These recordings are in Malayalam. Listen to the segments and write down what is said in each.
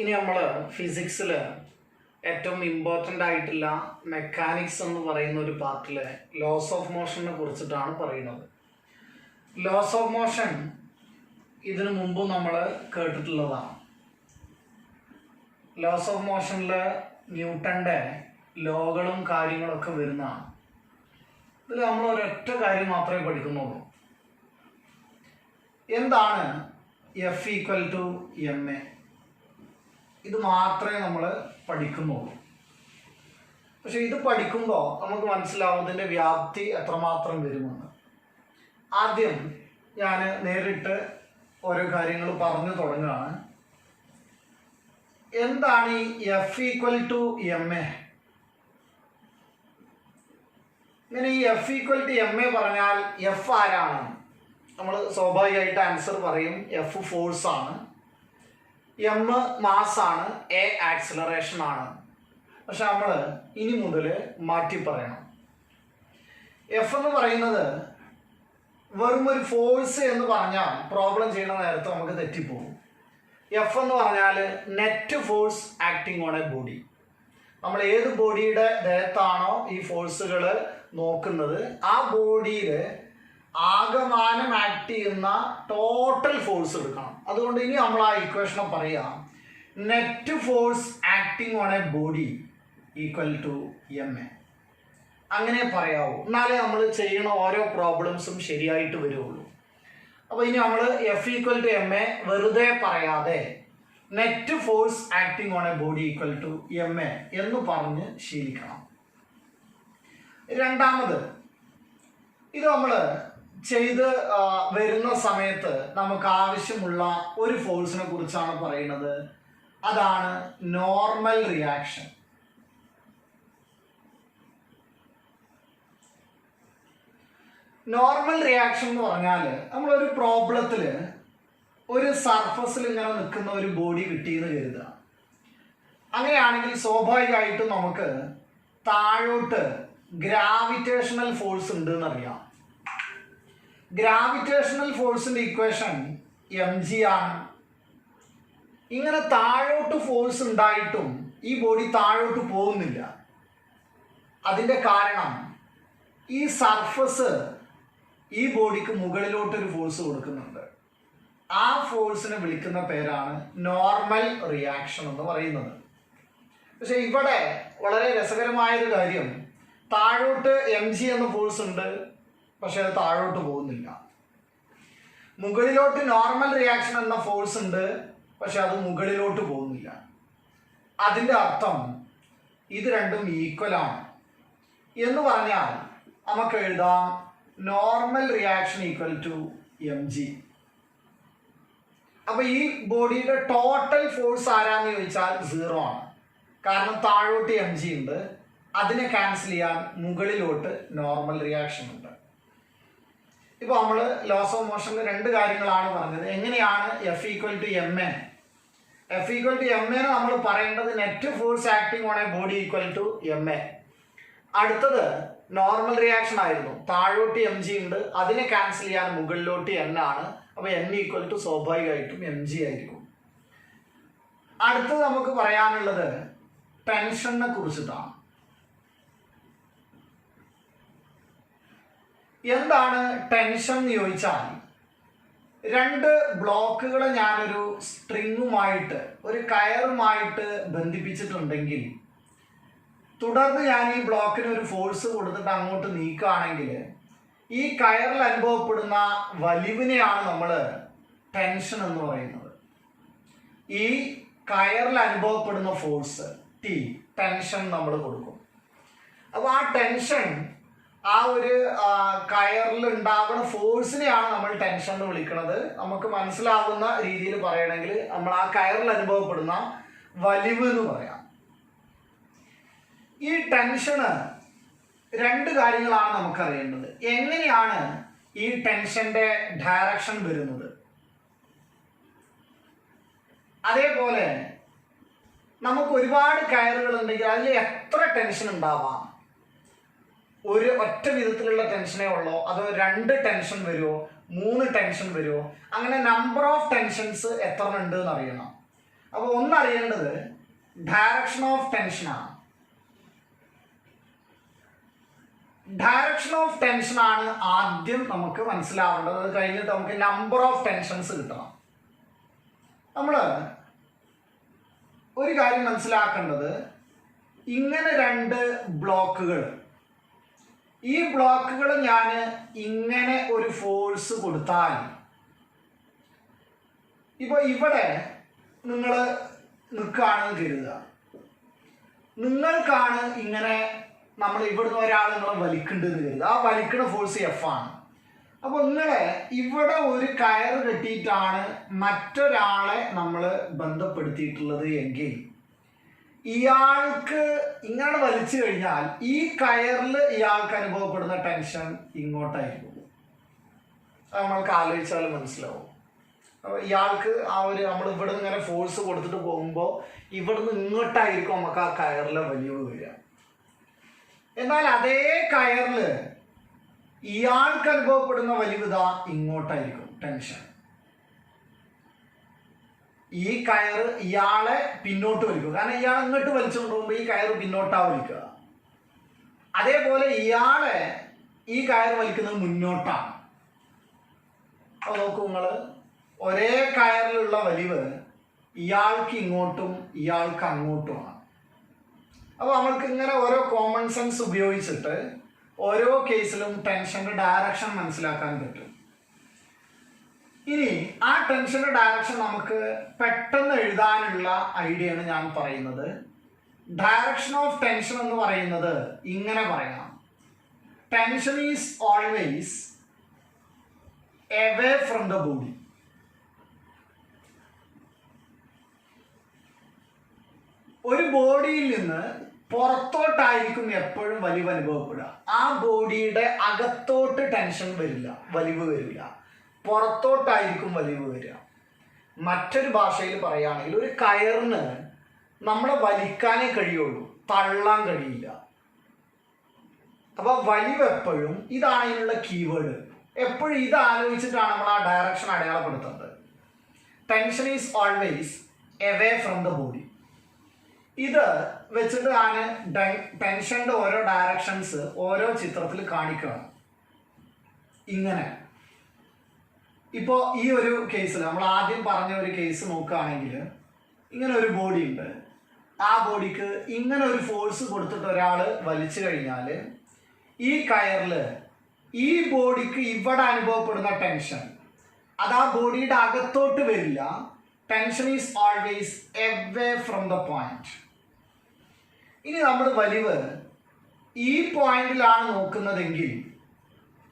ഇനി നമ്മൾ ഫിസിക്സിൽ ഏറ്റവും ഇമ്പോർട്ടൻ്റ് ആയിട്ടുള്ള മെക്കാനിക്സ് എന്ന് പറയുന്ന ഒരു പാർട്ടിൽ ലോസ് ഓഫ് മോഷനെ കുറിച്ചിട്ടാണ് പറയുന്നത്. ലോസ് ഓഫ് മോഷൻ ഇതിനു മുമ്പ് നമ്മൾ കേട്ടിട്ടുള്ളതാണ്. ലോസ് ഓഫ് മോഷനിൽ ന്യൂട്ടൻ്റെ ലോകളും കാര്യങ്ങളൊക്കെ വരുന്നതാണ്. ഇതിൽ നമ്മൾ ഒരൊറ്റ കാര്യം മാത്രമേ പഠിക്കുന്നുള്ളൂ. എന്താണ് F equal to M A? ഇത് മാത്രമേ നമ്മൾ പഠിക്കുന്നുള്ളൂ. പക്ഷെ ഇത് പഠിക്കുമ്പോൾ നമുക്ക് മനസ്സിലാവും ഇതിൻ്റെ വ്യാപ്തി എത്രമാത്രം വരുമെന്ന്. ആദ്യം ഞാൻ നേരിട്ട് ഓരോ കാര്യങ്ങൾ പറഞ്ഞു തുടങ്ങുകയാണ്. എന്താണ് ഈ F equal to M A? ഇങ്ങനെ ഈ F equal to M A പറഞ്ഞാൽ എഫ് ആരാണ്? നമ്മൾ സ്വാഭാവികമായിട്ട് ആൻസർ പറയും എഫ് ഫോഴ്സ് ആണ്, എം മാസാണ്, എ ആക്സിലറേഷൻ ആണ്. പക്ഷെ നമ്മൾ ഇനി മുതൽ മാറ്റി പറയണം. എഫ് എന്ന് പറയുന്നത് വെറും ഒരു ഫോഴ്സ് എന്ന് പറഞ്ഞാൽ പ്രോബ്ലം ചെയ്യുന്ന നേരത്തെ നമുക്ക് തെറ്റിപ്പോകും. എഫ് എന്ന് പറഞ്ഞാൽ net force acting on a body. നമ്മൾ ഏത് ബോഡിയുടെ ദേഹത്താണോ ഈ ഫോഴ്സുകൾ നോക്കുന്നത്, ആ ബോഡിയിൽ ആകമാനം ആക്ട് ചെയ്യുന്ന ടോട്ടൽ ഫോഴ്സ് എടുക്കണം. അതുകൊണ്ട് ഇനി നമ്മൾ ആ ഇക്വേഷനെ പറയാം, net force acting on a body equal to M A. അങ്ങനെ പറയാവൂ, എന്നാലേ നമ്മൾ ചെയ്യുന്ന ഓരോ പ്രോബ്ലംസും ശരിയായിട്ട് വരുള്ളൂ. അപ്പോൾ ഇനി നമ്മൾ F equal to M A വെറുതെ പറയാതെ net force acting on a body equal to M A എന്ന് പറഞ്ഞ് ശീലിക്കണം. രണ്ടാമത്, ഇത് നമ്മൾ ചെയ്ത് വരുന്ന സമയത്ത് നമുക്ക് ആവശ്യമുള്ള ഒരു ഫോഴ്സിനെ കുറിച്ചാണ് പറയുന്നത്. അതാണ് നോർമൽ റിയാക്ഷൻ. നോർമൽ റിയാക്ഷൻ എന്ന് പറഞ്ഞാൽ നമ്മളൊരു പ്രോബ്ലത്തിൽ ഒരു സർഫസിൽ ഇങ്ങനെ നിൽക്കുന്ന ഒരു ബോഡി കിട്ടിയെന്ന് കരുതുക. അങ്ങനെയാണെങ്കിൽ സ്വാഭാവികമായിട്ടും നമുക്ക് താഴോട്ട് ഗ്രാവിറ്റേഷണൽ ഫോഴ്സ് ഉണ്ട് എന്നറിയാം. ഗ്രാവിറ്റേഷണൽ ഫോഴ്സിന്റെ ഇക്വേഷൻ എം ജി ആണ്. ഇങ്ങനെ താഴോട്ട് ഫോഴ്സ് ഉണ്ടായിട്ടും ഈ ബോഡി താഴോട്ട് പോകുന്നില്ല. അതിൻ്റെ കാരണം ഈ സർഫസ് ഈ ബോഡിക്ക് മുകളിലോട്ടൊരു ഫോഴ്സ് കൊടുക്കുന്നുണ്ട്. ആ ഫോഴ്സിനെ വിളിക്കുന്ന പേരാണ് നോർമൽ റിയാക്ഷൻ എന്ന് പറയുന്നത്. പക്ഷെ ഇവിടെ വളരെ രസകരമായൊരു കാര്യം, താഴോട്ട് എം ജി എന്ന ഫോഴ്സ് ഉണ്ട്, പക്ഷെ അത് താഴോട്ട് പോകുന്നില്ല. മുകളിലോട്ട് നോർമൽ റിയാക്ഷൻ എന്ന ഫോഴ്സ് ഉണ്ട്, പക്ഷെ അത് മുകളിലോട്ട് പോകുന്നില്ല. അതിൻ്റെ അർത്ഥം ഇത് രണ്ടും ഈക്വൽ ആണ് എന്ന് പറഞ്ഞാൽ നമുക്ക് എഴുതാം normal reaction equal to M G. അപ്പൊ ഈ ബോഡിയുടെ ടോട്ടൽ ഫോഴ്സ് ആരാന്ന് ചോദിച്ചാൽ 0 ആണ്. കാരണം താഴോട്ട് എം ജി ഉണ്ട്, അതിനെ ക്യാൻസൽ ചെയ്യാൻ മുകളിലോട്ട് നോർമൽ റിയാക്ഷൻ ഉണ്ട്. ഇപ്പോൾ നമ്മൾ ലോസ് ഓഫ് മോഷനിൽ രണ്ട് കാര്യങ്ങളാണ് പറഞ്ഞത്. എങ്ങനെയാണ് F equal to M A? F equal to M A നമ്മൾ പറയേണ്ടത് net force acting on a body equal to M A. അടുത്തത് നോർമൽ റിയാക്ഷൻ ആയിരുന്നു, താഴോട്ട് എം ജി ഉണ്ട്, അതിനെ ക്യാൻസൽ ചെയ്യാൻ മുകളിലോട്ട് എൻ ആണ്. അപ്പോൾ എൻ ഈക്വൽ ടു സ്വാഭാവികമായിട്ടും എം ജി ആയിരിക്കും. അടുത്തത് നമുക്ക് പറയാനുള്ളത് ടെൻഷനെ കുറിച്ചിട്ടാണ്. എന്താണ് ടെൻഷൻ എന്ന് ചോദിച്ചാൽ, രണ്ട് ബ്ലോക്കുകളെ ഞാനൊരു സ്ട്രിങ്ങുമായിട്ട് ഒരു കയറുമായിട്ട് ബന്ധിപ്പിച്ചിട്ടുണ്ടെങ്കിൽ തുടർന്ന് ഞാൻ ഈ ബ്ലോക്കിന് ഒരു ഫോഴ്സ് കൊടുത്തിട്ട് അങ്ങോട്ട് നീക്കുകയാണെങ്കിൽ ഈ കയറിൽ അനുഭവപ്പെടുന്ന വലിവിനെയാണ് നമ്മൾ ടെൻഷൻ എന്ന് പറയുന്നത്. ഈ കയറിൽ അനുഭവപ്പെടുന്ന ഫോഴ്സ് ടി, ടെൻഷൻ നമ്മൾ കൊടുക്കും. അപ്പോൾ ആ ടെൻഷൻ, ആ ഒരു കയറിൽ ഉണ്ടാകുന്ന ഫോഴ്സിനെയാണ് നമ്മൾ ടെൻഷൻ എന്ന് വിളിക്കുന്നത്. നമുക്ക് മനസ്സിലാവുന്ന രീതിയിൽ പറയണമെങ്കിൽ നമ്മൾ ആ കയറിൽ അനുഭവപ്പെടുന്ന വലിവ് എന്ന് പറയാം. ഈ ടെൻഷന് രണ്ട് കാര്യങ്ങളാണ് നമുക്കറിയേണ്ടത്. എങ്ങനെയാണ് ഈ ടെൻഷന്റെ ഡയറക്ഷൻ വരുന്നത്, അതേപോലെ നമുക്ക് ഒരുപാട് കയറുകൾ ഉണ്ടെങ്കിൽ അതിൽ എത്ര ടെൻഷൻ ഉണ്ടാവാം? ഒരു ഒറ്റ വിധത്തിലുള്ള ടെൻഷനേ ഉള്ളോ, അതോ 2 ടെൻഷൻ വരുമോ, 3 ടെൻഷൻ വരുമോ? അങ്ങനെ നമ്പർ ഓഫ് ടെൻഷൻസ് എത്ര ഉണ്ട് എന്ന് അറിയണം. അപ്പോൾ ഒന്നറിയേണ്ടത് ഡയറക്ഷൻ ഓഫ് ടെൻഷനാണ്. ഡയറക്ഷൻ ഓഫ് ടെൻഷനാണ് ആദ്യം നമുക്ക് മനസ്സിലാവേണ്ടത്. അത് കഴിഞ്ഞിട്ട് നമുക്ക് നമ്പർ ഓഫ് ടെൻഷൻസ് കിട്ടണം. നമ്മൾ ഒരു കാര്യം മനസ്സിലാക്കേണ്ടത്, ഇങ്ങനെ രണ്ട് ബ്ലോക്കുകൾ, ഈ ബ്ലോക്കുകൾ ഞാൻ ഇങ്ങനെ ഒരു ഫോഴ്സ് കൊടുത്താൽ, ഇപ്പോൾ ഇവിടെ നിങ്ങൾ നിൽക്കുകയാണെന്ന് കരുതുക, നിങ്ങൾക്കാണ് ഇങ്ങനെ നമ്മൾ ഇവിടുന്ന് ഒരാൾ നിങ്ങളെ വലിക്കേണ്ടതെന്ന് കരുതുക. ആ വലിക്കുന്ന ഫോഴ്സ് എഫ് ആണ്. അപ്പോൾ നിങ്ങളെ ഇവിടെ ഒരു കയർ കെട്ടിയിട്ടാണ് മറ്റൊരാളെ നമ്മൾ ബന്ധപ്പെടുത്തിയിട്ടുള്ളത് എങ്കിൽ ഇയാൾക്ക് ഇങ്ങനെ വലിച്ചു കഴിഞ്ഞാൽ ഈ കയറിൽ ഇയാൾക്ക് അനുഭവപ്പെടുന്ന ടെൻഷൻ ഇങ്ങോട്ടായിരിക്കും. അത് നമ്മൾക്ക് ആലോചിച്ചാൽ മനസ്സിലാവും. അപ്പോൾ ഇയാൾക്ക് ആ ഒരു നമ്മൾ ഇവിടെ നിന്ന് ഇങ്ങനെ ഫോഴ്സ് കൊടുത്തിട്ട് പോകുമ്പോൾ ഇവിടുന്ന് ഇങ്ങോട്ടായിരിക്കും നമുക്ക് ആ കയറിലെ വലിവ് വരിക. എന്നാൽ അതേ കയറിൽ ഇയാൾക്ക് അനുഭവപ്പെടുന്ന വലിവിത ഇങ്ങോട്ടായിരിക്കും ടെൻഷൻ. ഈ കയറ് ഇയാളെ പിന്നോട്ട് വലിക്കും, കാരണം ഇയാൾ ഇങ്ങോട്ട് വലിച്ചുകൊണ്ട് പോകുമ്പോൾ ഈ കയറ് പിന്നോട്ടാ വലിക്കുക. അതേപോലെ ഇയാളെ ഈ കയറ് വലിക്കുന്നത് മുന്നോട്ടാണ്. അപ്പോൾ നോക്കൂ, നിങ്ങൾ ഒരേ കയറിലുള്ള വലിവ് ഇയാൾക്ക് ഇങ്ങോട്ടും ഇയാൾക്ക് അങ്ങോട്ടുമാണ്. അപ്പോൾ നമ്മൾക്ക് ഇങ്ങനെ ഓരോ കോമൺ സെൻസ് ഉപയോഗിച്ചിട്ട് ഓരോ കേസിലും ടെൻഷൻ്റെ ഡയറക്ഷൻ മനസ്സിലാക്കാൻ പറ്റും. ഇനി ആ ടെൻഷൻ്റെ ഡയറക്ഷൻ നമുക്ക് പെട്ടെന്ന് എഴുതാനുള്ള ഐഡിയ ആണ് ഞാൻ പറയുന്നത്. ഡയറക്ഷൻ ഓഫ് ടെൻഷൻ എന്ന് പറയുന്നത് ഇങ്ങനെ പറയാം: tension is always away from the body. ഒരു ബോഡിയിൽ നിന്ന് പുറത്തോട്ടായിരിക്കും എപ്പോഴും വലിവ് അനുഭവപ്പെടുക. ആ ബോഡിയുടെ അകത്തോട്ട് ടെൻഷൻ വരില്ല, വലിവ് വരില്ല, പുറത്തോട്ടായിരിക്കും വലിവ് വരിക. മറ്റൊരു ഭാഷയിൽ പറയുകയാണെങ്കിൽ ഒരു കയറിന് നമ്മളെ വലിക്കാനേ കഴിയുള്ളൂ, തള്ളാൻ കഴിയില്ല. അപ്പോൾ വലിവ് എപ്പോഴും, ഇതാണ് ഇതിനുള്ള കീവേഡ്, എപ്പോഴും ഇത് ആലോചിച്ചിട്ടാണ് നമ്മൾ ആ ഡയറക്ഷൻ അടയാളപ്പെടുത്തുന്നത്. Tension is always away from the body. ഇത് വെച്ചിട്ട് ഞാൻ ടെൻഷൻ്റെ ഓരോ ഡയറക്ഷൻസ് ഓരോ ചിത്രത്തിൽ കാണിക്കണം. ഇങ്ങനെ ഇപ്പോൾ ഈ ഒരു കേസിൽ നമ്മൾ ആദ്യം പറഞ്ഞ ഒരു കേസ് നോക്കുകയാണെങ്കിൽ, ഇങ്ങനെ ഒരു ബോഡി ഉണ്ട്. ആ ബോഡിക്ക് ഇങ്ങനെ ഒരു ഫോഴ്സ് കൊടുത്തിട്ട് ഒരാൾ വലിച്ചു കഴിഞ്ഞാൽ ഈ കയറിൽ ഈ ബോഡിക്ക് ഇവിടെ അനുഭവപ്പെടുന്ന ടെൻഷൻ അത് ആ ബോഡിയുടെ അകത്തോട്ട് വരില്ല. Tension is always away from the point. ഇനി നമ്മൾ വലിവ് ഈ പോയിന്റിലാണ് നോക്കുന്നതെങ്കിൽ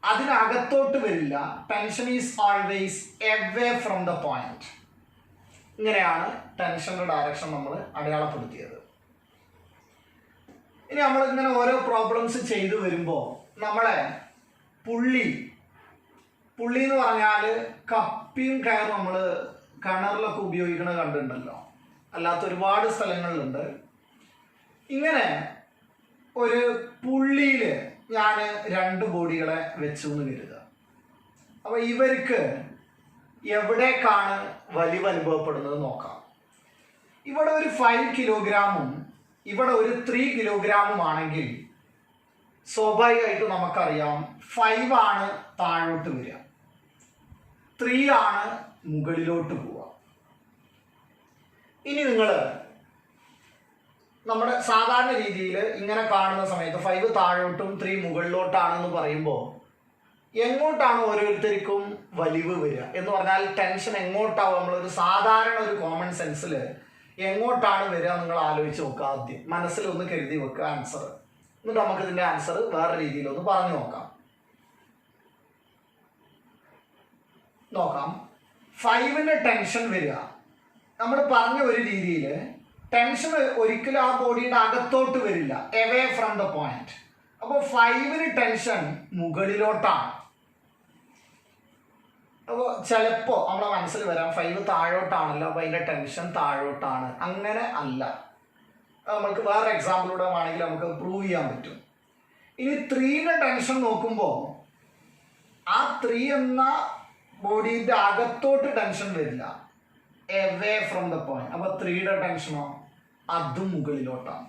അതിനകത്തോട്ട് വരില്ല. Tension is always away from the point. ഇങ്ങനെയാണ് ടെൻഷൻ്റെ ഡയറക്ഷൻ നമ്മൾ അടയാളപ്പെടുത്തിയത്. ഇനി നമ്മൾ ഇങ്ങനെ ഓരോ പ്രോബ്ലംസ് ചെയ്തു വരുമ്പോൾ നമ്മളെ പുള്ളി എന്ന് പറഞ്ഞാൽ കപ്പിയും കയറും നമ്മൾ കിണറിലൊക്കെ ഉപയോഗിക്കണത് കണ്ടിട്ടുണ്ടല്ലോ, അല്ലാത്ത ഒരുപാട് സ്ഥലങ്ങളിലുണ്ട്. ഇങ്ങനെ ഒരു പുള്ളിയിൽ ഞാൻ രണ്ട് ബോഡികളെ വെച്ചു എന്ന് കരുതുക. അപ്പോൾ ഇവർക്ക് എവിടേക്കാണ് വലിവ് അനുഭവപ്പെടുന്നത് നോക്കാം. ഇവിടെ ഒരു 5 കിലോഗ്രാമും ഇവിടെ ഒരു 3 കിലോഗ്രാമും ആണെങ്കിൽ സ്വാഭാവികമായിട്ടും നമുക്കറിയാം 5 ആണ് താഴോട്ട് വരിക, 3 ആണ് മുകളിലോട്ട് പോവുക. ഇനി നിങ്ങൾ നമ്മുടെ സാധാരണ രീതിയിൽ ഇങ്ങനെ കാണുന്ന സമയത്ത് 5 താഴോട്ടും 3 മുകളിലോട്ടാണെന്ന് പറയുമ്പോൾ എങ്ങോട്ടാണ് ഓരോരുത്തർക്കും വലിവ് വരിക എന്ന് പറഞ്ഞാൽ ടെൻഷൻ എങ്ങോട്ടാവും? നമ്മളൊരു സാധാരണ ഒരു കോമൺ സെൻസിൽ എങ്ങോട്ടാണ് വരിക നിങ്ങൾ ആലോചിച്ച് നോക്കുക. ആദ്യം മനസ്സിലൊന്ന് കരുതി വെക്കുക ആൻസർ, എന്നിട്ട് നമുക്ക് ഇതിൻ്റെ ആൻസർ വേറെ രീതിയിലൊന്ന് പറഞ്ഞു നോക്കാം. 5ന് ടെൻഷൻ വരിക, നമ്മൾ പറഞ്ഞ ഒരു രീതിയിൽ ടെൻഷൻ ഒരിക്കലും ആ ബോഡിയുടെ അകത്തോട്ട് വരില്ല, എവേ ഫ്രം ദ പോയിന്റ്. അപ്പോൾ 5ന് ടെൻഷൻ മുകളിലോട്ടാണ്. അപ്പോൾ ചിലപ്പോൾ നമ്മുടെ മനസ്സിൽ വരാം 5 താഴോട്ടാണല്ലോ, അപ്പോൾ അതിൻ്റെ ടെൻഷൻ താഴോട്ടാണ്. അങ്ങനെ അല്ല. നമുക്ക് വേറെ എക്സാമ്പിളൂടെ വേണമെങ്കിൽ നമുക്ക് പ്രൂവ് ചെയ്യാൻ പറ്റും. ഇനി 3ന്റെ ടെൻഷൻ നോക്കുമ്പോൾ ആ 3 എന്ന ബോഡിയുടെ അകത്തോട്ട് ടെൻഷൻ വരില്ല, എവേ ഫ്രം ദ പോയിന്റ്. അപ്പൊ 3യുടെ ടെൻഷനോ അതും മുകളിലോട്ടാണ്.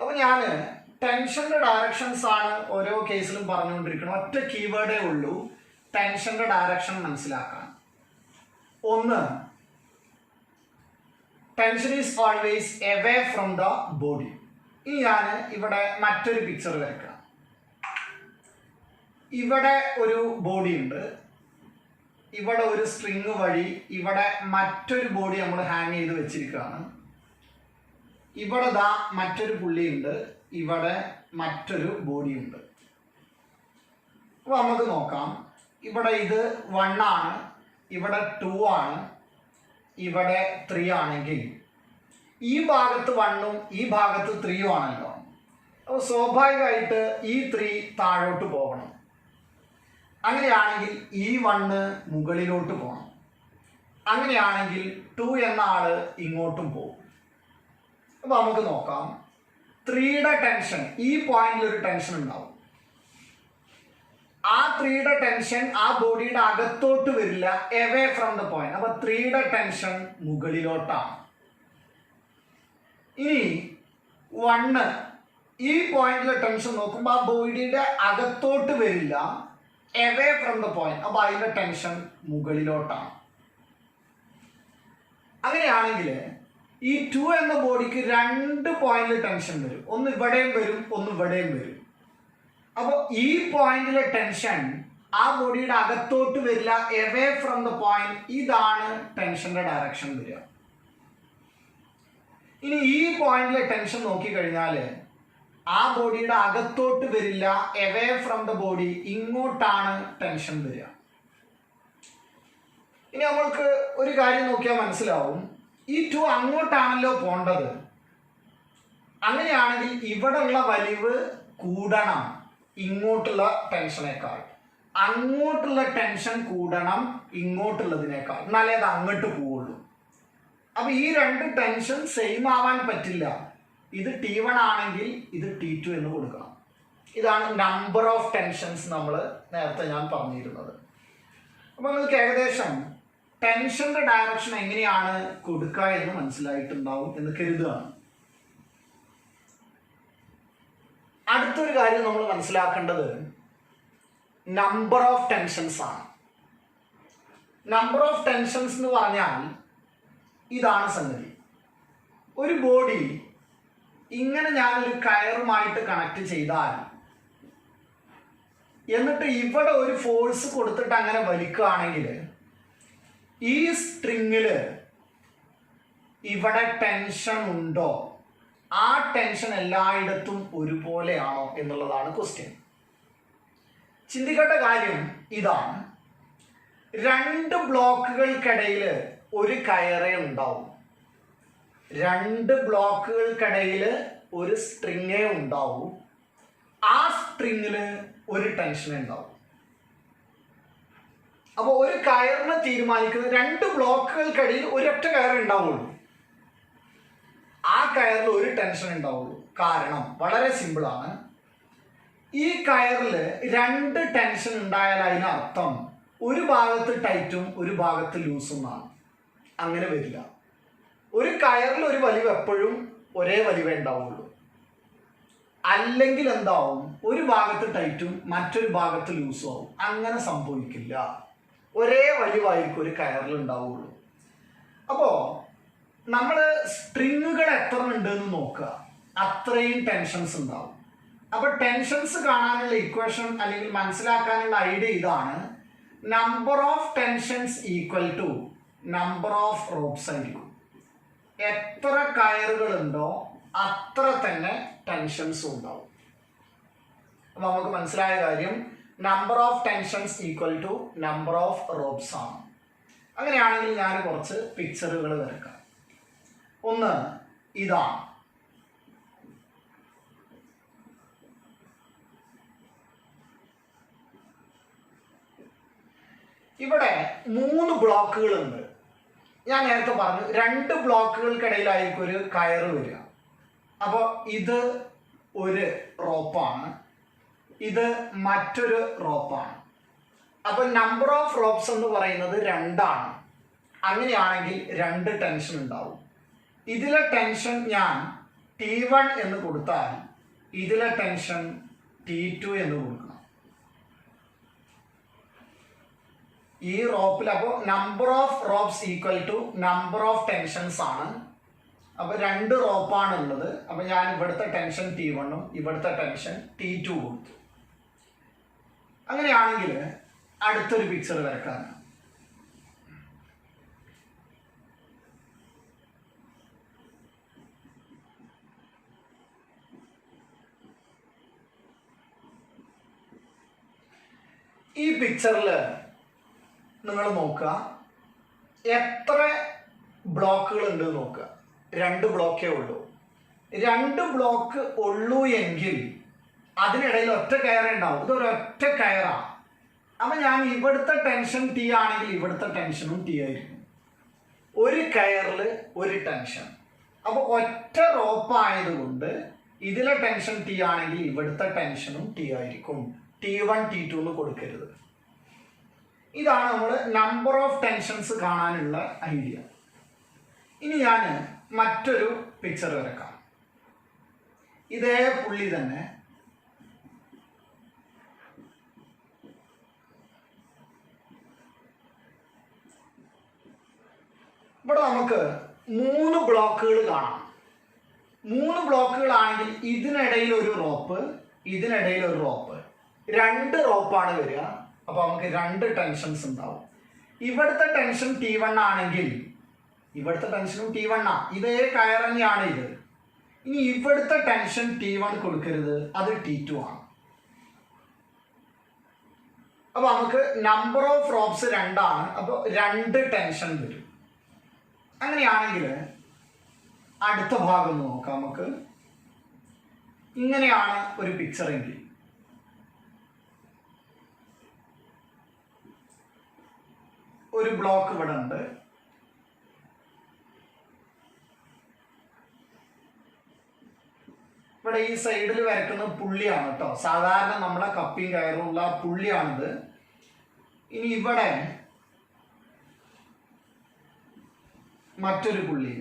അപ്പൊ ഞാൻ ടെൻഷന്റെ ഡയറക്ഷൻസ് ആണ് ഓരോ കേസിലും പറഞ്ഞുകൊണ്ടിരിക്കുന്നത്. ഒറ്റ കീവേഡേ ഉള്ളൂ ടെൻഷന്റെ ഡയറക്ഷൻ മനസ്സിലാക്കാൻ. ഒന്ന്, tension is always away from the body. ഇനി ഞാൻ ഇവിടെ മറ്റൊരു പിക്ചർ വരയ്ക്കാം. ഇവിടെ ഒരു ബോഡി ഉണ്ട്, ഇവിടെ ഒരു സ്ട്രിങ് വഴി ഇവിടെ മറ്റൊരു ബോഡി നമ്മൾ ഹാങ് ചെയ്ത് വെച്ചിരിക്കുകയാണ്. ഇവിടെ ദാ മറ്റൊരു പുള്ളിയുണ്ട്, ഇവിടെ മറ്റൊരു ബോഡി ഉണ്ട്. അപ്പോൾ നമുക്ക് നോക്കാം. ഇവിടെ ഇത് 1 ആണ്, ഇവിടെ 2 ആണ്, ഇവിടെ 3 ആണെങ്കിൽ ഈ ഭാഗത്ത് 1ഉം ഈ ഭാഗത്ത് 3ഉം ആണല്ലോ. അപ്പോൾ സ്വാഭാവികമായിട്ട് ഈ 3 താഴോട്ട് പോകണം. അങ്ങനെയാണെങ്കിൽ ഈ 1 മുകളിലോട്ട് പോകണം. അങ്ങനെയാണെങ്കിൽ 2 എന്ന ആള് ഇങ്ങോട്ടും പോകും. അപ്പോൾ നമുക്ക് നോക്കാം. 3യുടെ ടെൻഷൻ, ഈ പോയിന്റിൽ ഒരു ടെൻഷൻ ഉണ്ടാവും. ആ 3യുടെ ടെൻഷൻ ആ ബോഡിയുടെ അകത്തോട്ട് വരില്ല, എവേ ഫ്രം ദ പോയിന്റ്. അപ്പൊ 3യുടെ ടെൻഷൻ മുകളിലോട്ടാണ്. ഇനി 1 ഈ പോയിന്റിലെ ടെൻഷൻ നോക്കുമ്പോൾ ആ ബോഡിയുടെ അകത്തോട്ട് വരില്ല, എവേ ഫ്രം ദ പോയിന്റ്. അപ്പൊ അതിന്റെ ടെൻഷൻ മുകളിലോട്ടാണ്. അങ്ങനെയാണെങ്കിൽ ഈ 2 എന്ന ബോഡിക്ക് 2 പോയിന്റിൽ ടെൻഷൻ വരും. ഒന്ന് ഇവിടെയും വരും, ഒന്ന് ഇവിടെയും വരും. അപ്പോൾ ഈ പോയിന്റിലെ ടെൻഷൻ ആ ബോഡിയുടെ അകത്തോട്ട് വരില്ല, എവേ ഫ്രം ദ പോയിന്റ്. ഇതാണ് ടെൻഷന്റെ ഡയറക്ഷൻ വരിക. ഇനി ഈ പോയിന്റിലെ ടെൻഷൻ നോക്കിക്കഴിഞ്ഞാൽ ആ ബോഡിയുടെ അകത്തോട്ട് വരില്ല, എവേ ഫ്രം ദ ബോഡി. ഇങ്ങോട്ടാണ് ടെൻഷൻ വരിക. ഇനി നമ്മൾക്ക് ഒരു കാര്യം നോക്കിയാൽ മനസ്സിലാവും, ഈ 2 അങ്ങോട്ടാണല്ലോ പോണ്ടത്. അങ്ങനെയാണെങ്കിൽ ഇവിടെയുള്ള വലിവ് കൂടണം ഇങ്ങോട്ടുള്ള ടെൻഷനേക്കാൾ. അങ്ങോട്ടുള്ള ടെൻഷൻ കൂടണം ഇങ്ങോട്ടുള്ളതിനേക്കാൾ, എന്നാലേ അത് അങ്ങോട്ട് പോവുള്ളൂ. അപ്പൊ ഈ 2 ടെൻഷൻ സെയിം ആവാൻ പറ്റില്ല. ഇത് T1 ആണെങ്കിൽ ഇത് T2 എന്ന് കൊടുക്കണം. ഇതാണ് നമ്പർ ഓഫ് ടെൻഷൻസ് നമ്മൾ നേരത്തെ ഞാൻ പറഞ്ഞിരുന്നത്. അപ്പൊ നിങ്ങൾക്ക് ഏകദേശം ടെൻഷന്റെ ഡയറക്ഷൻ എങ്ങനെയാണ് കൊടുക്കുക എന്ന് മനസ്സിലായിട്ടുണ്ടാവും എന്ന് കരുതുകയാണ്. അടുത്തൊരു കാര്യം നമ്മൾ മനസ്സിലാക്കേണ്ടത് നമ്പർ ഓഫ് ടെൻഷൻസ് ആണ്. നമ്പർ ഓഫ് ടെൻഷൻസ് എന്ന് പറഞ്ഞാൽ ഇതാണ് സംഗതി. ഒരു ബോഡി ഇങ്ങനെ ഞാനൊരു കയറുമായിട്ട് കണക്ട് ചെയ്താൽ എന്നിട്ട് ഇവിടെ ഒരു ഫോഴ്സ് കൊടുത്തിട്ട് അങ്ങനെ വലിക്കുകയാണെങ്കിൽ ഈ സ്ട്രിങ്ങില് ഇവിടെ ടെൻഷൻ ഉണ്ടോ? ആ ടെൻഷൻ എല്ലായിടത്തും ഒരുപോലെയാണോ എന്നുള്ളതാണ് ക്വസ്റ്റ്യൻ. ചിന്തിക്കേണ്ട കാര്യം ഇതാണ്. 2 ബ്ലോക്കുകൾക്കിടയിൽ ഒരു കയറേ ഉണ്ടാവും. 2 ബ്ലോക്കുകൾക്കിടയിൽ ഒരു സ്ട്രിങ്ങേ ഉണ്ടാവും. ആ സ്ട്രിങ്ങിൽ ഒരു ടെൻഷനേ ഉണ്ടാവും. അപ്പോൾ ഒരു കയറിനെ തീരുമാനിക്കുന്നത് 2 ബ്ലോക്കുകൾക്കിടയിൽ ഒരൊറ്റ കയറേ ഉണ്ടാവുള്ളൂ. ആ കയറിൽ ഒരു ടെൻഷൻ ഉണ്ടാവുള്ളൂ. കാരണം വളരെ സിമ്പിളാണ്. ഈ കയറിൽ 2 ടെൻഷൻ ഉണ്ടായാൽ അതിനർത്ഥം ഒരു ഭാഗത്ത് ടൈറ്റും ഒരു ഭാഗത്ത് ലൂസും ആണ്. അങ്ങനെ വരില്ല. ഒരു കയറിൽ ഒരു വലിവ് എപ്പോഴും ഒരേ വലിവേ ഉണ്ടാവുള്ളൂ. അല്ലെങ്കിൽ എന്താവും, ഒരു ഭാഗത്ത് ടൈറ്റും മറ്റൊരു ഭാഗത്ത് ലൂസും ആവും. അങ്ങനെ സംഭവിക്കില്ല. ഒരേ വലിവായിരിക്കും ഒരു കയറിൽ ഉണ്ടാവുള്ളൂ. അപ്പോൾ നമ്മൾ സ്ട്രിങ്ങുകൾ എത്ര ഉണ്ട് എന്ന് നോക്കുക, അത്രയും ടെൻഷൻസ് ഉണ്ടാവും. അപ്പോൾ ടെൻഷൻസ് കാണാനുള്ള ഇക്വേഷൻ അല്ലെങ്കിൽ മനസ്സിലാക്കാനുള്ള ഐഡിയ ഇതാണ്. Number of tensions equal to number of ropes ആയിരിക്കും. എത്ര കയറുകളുണ്ടോ അത്ര തന്നെ ടെൻഷൻസും ഉണ്ടാവും. അപ്പോൾ നമുക്ക് മനസ്സിലായ കാര്യം number of tensions equal to number of ropes ആണ്. അങ്ങനെയാണെങ്കിൽ ഞാൻ കുറച്ച് പിക്ചറുകൾ വരക്കാം. ഒന്ന് ഇതാണ്. ഇവിടെ 3 ബ്ലോക്കുകളുണ്ട്. ഞാൻ നേരത്തെ പറഞ്ഞു 2 ബ്ലോക്കുകൾക്കിടയിലായിരിക്കും ഒരു കയറ് വരിക. അപ്പോൾ ഇത് ഒരു റോപ്പാണ്, ഇത് മറ്റൊരു റോപ്പാണ്. അപ്പോൾ നമ്പർ ഓഫ് റോപ്സ് എന്ന് പറയുന്നത് 2 ആണ്. അങ്ങനെയാണെങ്കിൽ രണ്ട് ടെൻഷൻ ഉണ്ടാവും. ഇതിലെ ടെൻഷൻ ഞാൻ T1 എന്ന് കൊടുത്താൽ ഇതിലെ ടെൻഷൻ T2 എന്ന് കൊടുക്കണം. ഈ റോപ്പിൽ അപ്പോൾ number of ropes equal to number of tensions ആണ്. അപ്പോൾ രണ്ട് റോപ്പാണ് ഉള്ളത്. അപ്പോൾ ഞാൻ ഇവിടുത്തെ ടെൻഷൻ T1ഉം ഇവിടുത്തെ ടെൻഷൻ T2 കൊടുത്തു. അങ്ങനെയാണെങ്കിൽ അടുത്തൊരു പിക്ചർ വരക്കാൻ. ഈ പിക്ചറിൽ നിങ്ങൾ നോക്കുക, എത്ര ബ്ലോക്കുകൾ ഉണ്ട് നോക്കുക. 2 ബ്ലോക്കേ ഉള്ളൂ. 2 ബ്ലോക്ക് ഉള്ളൂ എങ്കിൽ അതിനിടയിൽ ഒറ്റ കയറേ ഉണ്ടാവും. ഇതൊരൊറ്റ കയറാണ്. അപ്പം ഞാൻ ഇവിടുത്തെ ടെൻഷൻ T ആണെങ്കിൽ ഇവിടുത്തെ ടെൻഷനും T ആയിരിക്കും. ഒരു കയറിൽ ഒരു ടെൻഷൻ. അപ്പോൾ ഒറ്റ റോപ്പായതുകൊണ്ട് ഇതിലെ ടെൻഷൻ T ആണെങ്കിൽ ഇവിടുത്തെ ടെൻഷനും T ആയിരിക്കും. T1 T2 എന്ന് കൊടുക്കരുത്. ഇതാണ് നമ്മൾ നമ്പർ ഓഫ് ടെൻഷൻസ് കാണാനുള്ള ഐഡിയ. ഇനി ഞാൻ മറ്റൊരു പിക്ചർ വരക്കാം. ഇതേ പുള്ളി തന്നെ ഇവിടെ നമുക്ക് 3 ബ്ലോക്കുകൾ കാണാം. 3 ബ്ലോക്കുകളാണെങ്കിൽ ഇതിനിടയിൽ ഒരു റോപ്പ്, ഇതിനിടയിൽ ഒരു റോപ്പ്, 2 റോപ്പാണ് വരിക. അപ്പോൾ നമുക്ക് 2 ടെൻഷൻസ് ഉണ്ടാവും. ഇവിടുത്തെ ടെൻഷൻ T1 ആണെങ്കിൽ ഇവിടുത്തെ ടെൻഷനും T1 ആണ്. ഇതേ കയർ തന്നെയാണ് ഇത്. ഇനി ഇവിടുത്തെ ടെൻഷൻ T1 കൊടുക്കരുത്, അത് T2 ആണ്. അപ്പോൾ നമുക്ക് നമ്പർ ഓഫ് റോപ്സ് 2 ആണ്. അപ്പോൾ 2 ടെൻഷൻ വരും. അങ്ങനെയാണെങ്കിൽ അടുത്ത ഭാഗം നോക്കാം. നമുക്ക് ഇങ്ങനെയാണ് ഒരു പിക്ചർ എങ്കിൽ ഒരു ബ്ലോക്ക് ഇവിടെ ഉണ്ട്. ഇവിടെ ഈ സൈഡിൽ വരക്കുന്ന പുള്ളിയാണ് കേട്ടോ. സാധാരണ നമ്മളെ കപ്പിയും കയറുള്ള പുള്ളിയാണിത്. ഇനി ഇവിടെ മറ്റൊരു പുള്ളി.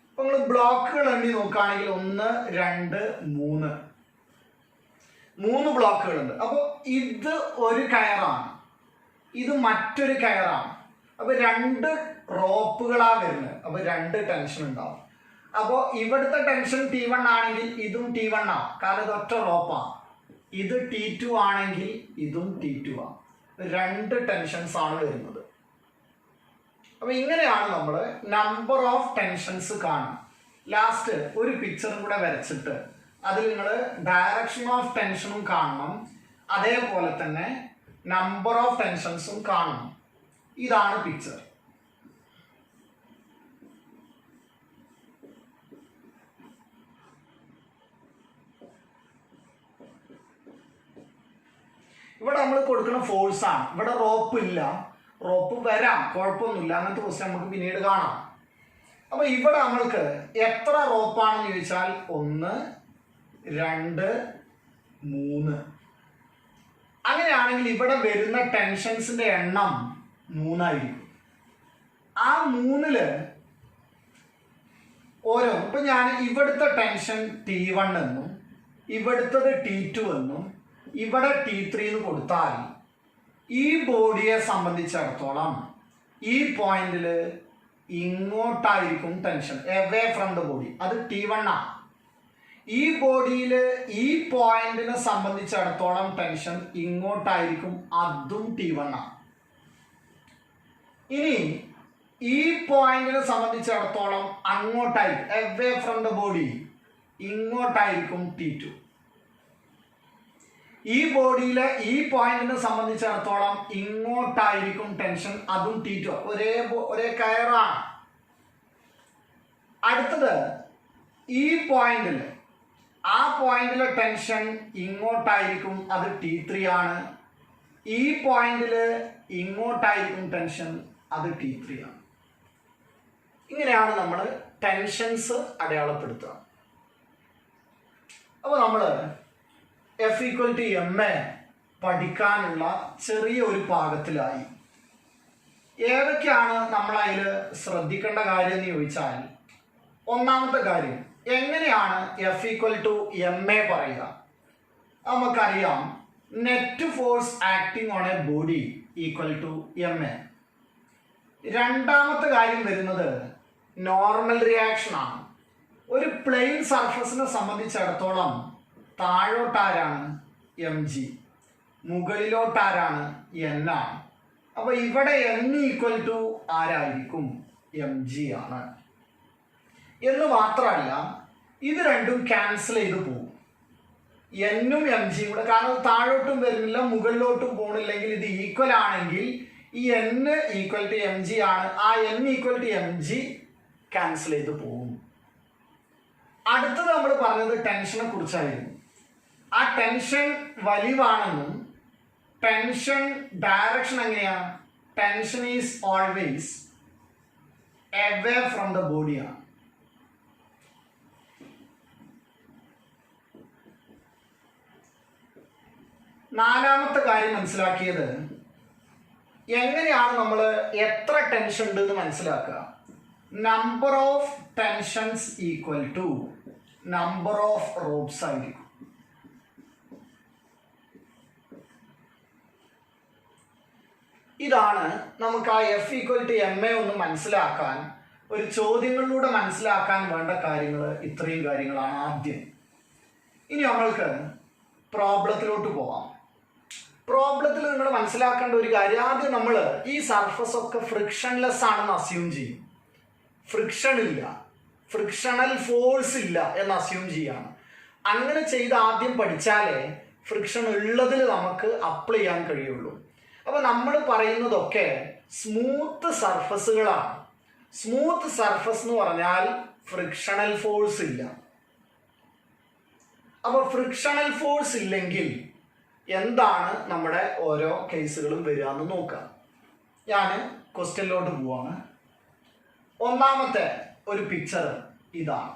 അപ്പൊ നമ്മൾ ബ്ലോക്കുകൾ എണ്ണി നോക്കുകയാണെങ്കിൽ 1 2 3 ബ്ലോക്കുകളുണ്ട്. അപ്പോൾ ഇത് ഒരു കയറാണ്, ഇത് മറ്റൊരു കയറാണ്. അപ്പോൾ 2 റോപ്പുകളാ വരുന്നത്. അപ്പോൾ 2 ടെൻഷൻ ഉണ്ടാവും. അപ്പോൾ ഇവിടുത്തെ ടെൻഷൻ T1 ആണെങ്കിൽ ഇതും T1 ആണ്, കാരണം ഇത് ഒറ്റ റോപ്പാണ്. ഇത് T2 ആണെങ്കിൽ ഇതും T2 ആണ്. 2 ടെൻഷൻസ് ആണ് വരുന്നത്. അപ്പോൾ ഇങ്ങനെയാണ് നമ്മൾ നമ്പർ ഓഫ് ടെൻഷൻസ് കാണുക. ലാസ്റ്റ് ഒരു പിക്ചറും കൂടെ വരച്ചിട്ട് അതിൽ നിങ്ങൾ ഡയറക്ഷൻ ഓഫ് ടെൻഷനും കാണണം, അതേപോലെ തന്നെ നമ്പർ ഓഫ് ടെൻഷൻസും കാണണം. ഇതാണ് പിക്ചർ. ഇവിടെ നമ്മൾ കൊടുക്കുന്ന ഫോഴ്സ് ആണ്. ഇവിടെ റോപ്പ് ഇല്ല, റോപ്പ് വരാം, കുഴപ്പമൊന്നുമില്ല. അങ്ങനത്തെ ക്വസ്റ്റ്യൻ നമുക്ക് പിന്നീട് കാണാം. അപ്പൊ ഇവിടെ നമ്മൾക്ക് എത്ര റോപ്പാണെന്ന് ചോദിച്ചാൽ 1 2 3. അങ്ങനെയാണെങ്കിൽ ഇവിടെ വരുന്ന ടെൻഷൻസിന്റെ എണ്ണം 3 ആയിരിക്കും. ആ 3ല് ഓരോ, ഇപ്പൊ ഞാൻ ഇവിടുത്തെ ടെൻഷൻ T1 എന്നും ഇവിടുത്തത് T2 എന്നും ഇവിടെ T3 എന്ന് കൊടുത്താൽ ഈ ബോഡിയെ സംബന്ധിച്ചിടത്തോളം ഈ പോയിന്റിൽ ഇങ്ങോട്ടായിരിക്കും tension, away from the body. അത് T1 ആണ്. ഈ ബോഡിയിൽ ഈ പോയിന്റിനെ സംബന്ധിച്ചിടത്തോളം ടെൻഷൻ ഇങ്ങോട്ടായിരിക്കും, അതും T1 ആണ്. ഇനി ഈ പോയിന്റിനെ സംബന്ധിച്ചിടത്തോളം അങ്ങോട്ടായിരിക്കും, എവേ ഫ്രം ദ ബോഡി, ഇങ്ങോട്ടായിരിക്കും T2. ഈ ബോഡിയിലെ ഈ പോയിന്റിനെ സംബന്ധിച്ചിടത്തോളം ഇങ്ങോട്ടായിരിക്കും ടെൻഷൻ, അതും T2. ഒരേ കയറാണ്. അടുത്തത് ഈ പോയിന്റിൽ, ആ പോയിന്റിലെ ടെൻഷൻ ഇങ്ങോട്ടായിരിക്കും, അത് T3 ആണ്. ഈ പോയിന്റിൽ ഇങ്ങോട്ടായിരിക്കും ടെൻഷൻ, അത് T3 ആണ്. ഇങ്ങനെയാണ് നമ്മൾ ടെൻഷൻസ് അടയാളപ്പെടുത്തുക. അപ്പോൾ നമ്മൾ F=ma പഠിക്കാനുള്ള ചെറിയ ഒരു പാകത്തിലായി. ഏതൊക്കെയാണ് നമ്മൾ അതിൽ ശ്രദ്ധിക്കേണ്ട കാര്യം എന്ന് ചോദിച്ചാൽ, ഒന്നാമത്തെ കാര്യം, എങ്ങനെയാണ് F equal to M A പറയുക? നമുക്കറിയാം, net force acting on a body equal to M A. രണ്ടാമത്തെ കാര്യം വരുന്നത് നോർമൽ റിയാക്ഷൻ ആണ്. ഒരു പ്ലെയിൻ സർഫസിനെ സംബന്ധിച്ചിടത്തോളം താഴോട്ടാരാണ്? M G. മുകളിലോട്ടാരാണ്? എൻ ആണ്. അപ്പൊ ഇവിടെ എൻ ഈക്വൽ ടു ആരായിരിക്കും? എം ജി ആണ്. എന്ന് മാത്രമല്ല, ഇത് രണ്ടും ക്യാൻസൽ ചെയ്ത് പോകും. എന്നും എം ജിയും കൂടെ, കാരണം താഴോട്ടും വരുന്നില്ല മുകളിലോട്ടും പോകണില്ലെങ്കിൽ ഇത് ഈക്വൽ ആണെങ്കിൽ ഈ N equal to M G ആണ്. ആ N equal to M G cancel ചെയ്ത് പോകും. അടുത്തത് നമ്മൾ പറഞ്ഞത് ടെൻഷനെ കുറിച്ചായിരുന്നു. ആ ടെൻഷൻ വലിവാണെന്നും ടെൻഷൻ ഡയറക്ഷൻ എങ്ങനെയാണ്? Tension is always away from the ബോഡിയാണ്. നാലാമത്തെ കാര്യം മനസ്സിലാക്കിയത്, എങ്ങനെയാണ് നമ്മൾ എത്ര ടെൻഷൻ ഉണ്ട് എന്ന് മനസ്സിലാക്കുക? Number of tensions equal to number of ropes ആയിരിക്കും. ഇതാണ് നമുക്ക് ആ F equal to M A ഒന്ന് മനസ്സിലാക്കാൻ, ഒരു ചോദ്യങ്ങളിലൂടെ മനസ്സിലാക്കാൻ വേണ്ട കാര്യങ്ങൾ. ഇത്രയും കാര്യങ്ങളാണ് ആദ്യം. ഇനി നമ്മൾക്ക് പ്രോബ്ലത്തിലോട്ട് പോവാം. പ്രോബ്ലത്തിൽ നിങ്ങൾ മനസ്സിലാക്കേണ്ട ഒരു കാര്യം, ആദ്യം നമ്മൾ ഈ സർഫസ് ഒക്കെ ഫ്രിക്ഷൻലെസ് ആണെന്ന് അസ്യൂം ചെയ്യും. ഫ്രിക്ഷൻ ഇല്ല, ഫ്രിക്ഷണൽ ഫോഴ്സ് ഇല്ല എന്ന് അസ്യൂം ചെയ്യാണ്. അങ്ങനെ ചെയ്ത് ആദ്യം പഠിച്ചാലേ ഫ്രിക്ഷൻ ഉള്ളതിൽ നമുക്ക് അപ്ലൈ ചെയ്യാൻ കഴിയുള്ളൂ. അപ്പോൾ നമ്മൾ പറയുന്നതൊക്കെ സ്മൂത്ത് സർഫസുകളാണ്. സ്മൂത്ത് സർഫസ് എന്ന് പറഞ്ഞാൽ ഫ്രിക്ഷണൽ ഫോഴ്സ് ഇല്ല. അപ്പോൾ ഫ്രിക്ഷണൽ ഫോഴ്സ് ഇല്ലെങ്കിൽ എന്താണ് നമ്മുടെ ഓരോ കേസുകളും വരിക എന്ന് നോക്കാം. ഞാൻ ക്വസ്റ്റ്യനിലോട്ട് പോവാണ്. ഒന്നാമത്തെ ഒരു പിക്ചർ ഇതാണ്.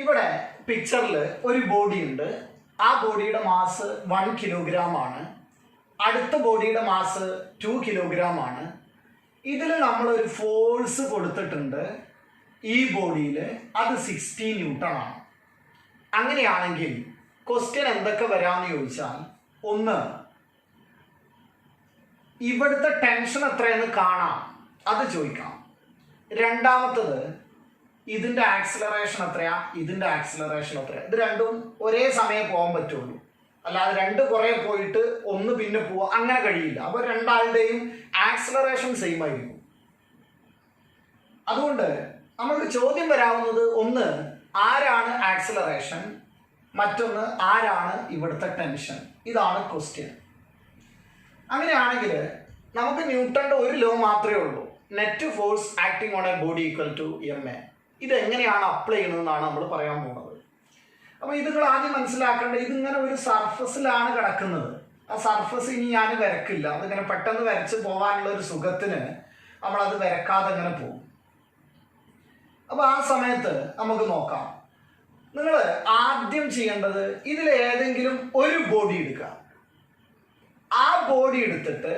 ഇവിടെ പിക്ചറിൽ ഒരു ബോഡി ഉണ്ട്. ആ ബോഡിയുടെ മാസ് 1 കിലോഗ്രാം ആണ്. അടുത്ത ബോഡിയുടെ മാസ് 2 കിലോഗ്രാം ആണ്. ഇതിൽ നമ്മളൊരു ഫോഴ്സ് കൊടുത്തിട്ടുണ്ട് ഈ ബോഡിയിൽ, അത് 60 ന്യൂട്ടൺ ആണ്. അങ്ങനെയാണെങ്കിൽ ക്വസ്റ്റ്യൻ എന്തൊക്കെ വരാമെന്ന് ചോദിച്ചാൽ, ഒന്ന്, ഇവിടുത്തെ ടെൻഷൻ എത്രയെന്ന് കാണാം, അത് ചോദിക്കാം. രണ്ടാമത്തത്, ഇതിൻ്റെ ആക്സിലറേഷൻ എത്രയാ, ഇതിൻ്റെ ആക്സിലറേഷൻ എത്രയാ. ഇത് രണ്ടും ഒരേ സമയം പോകാൻ പറ്റുള്ളൂ, അല്ലാതെ രണ്ട് കുറേ പോയിട്ട് ഒന്ന് പിന്നെ പോവുക അങ്ങനെ കഴിയില്ല. അപ്പോൾ രണ്ടാളുടെയും ആക്സിലറേഷൻ സെയിം ആയിരിക്കും. അതുകൊണ്ട് നമുക്ക് ചോദ്യം വരാവുന്നത്, ഒന്ന് ആരാണ് ആക്സിലറേഷൻ, മറ്റൊന്ന് ആരാണ് ഇവിടുത്തെ ടെൻഷൻ. ഇതാണ് ക്വസ്റ്റ്യൻ. അങ്ങനെയാണെങ്കിൽ നമുക്ക് ന്യൂട്ടന്റെ ഒരു ലോ മാത്രമേ ഉള്ളൂ, net force acting on a body equal to M A. ഇതെങ്ങനെയാണ് അപ്ലൈ ചെയ്യുന്നതെന്നാണ് നമ്മൾ പറയാൻ പോകുന്നത്. അപ്പോൾ ഇത് നിങ്ങൾ ആദ്യം മനസ്സിലാക്കേണ്ടത്, ഇതിങ്ങനെ ഒരു സർഫസിലാണ് കിടക്കുന്നത്. ആ സർഫസ് ഇനി ഞാൻ വരക്കില്ല, അതിങ്ങനെ പെട്ടെന്ന് വരച്ച് പോകാനുള്ള ഒരു സുഖത്തിന് നമ്മളത് വരക്കാതെ അങ്ങനെ പോകും. അപ്പോൾ ആ സമയത്ത് നമുക്ക് നോക്കാം. നിങ്ങൾ ആദ്യം ചെയ്യേണ്ടത്, ഇതിൽ ഏതെങ്കിലും ഒരു ബോഡി എടുക്കുക. ആ ബോഡി എടുത്തിട്ട്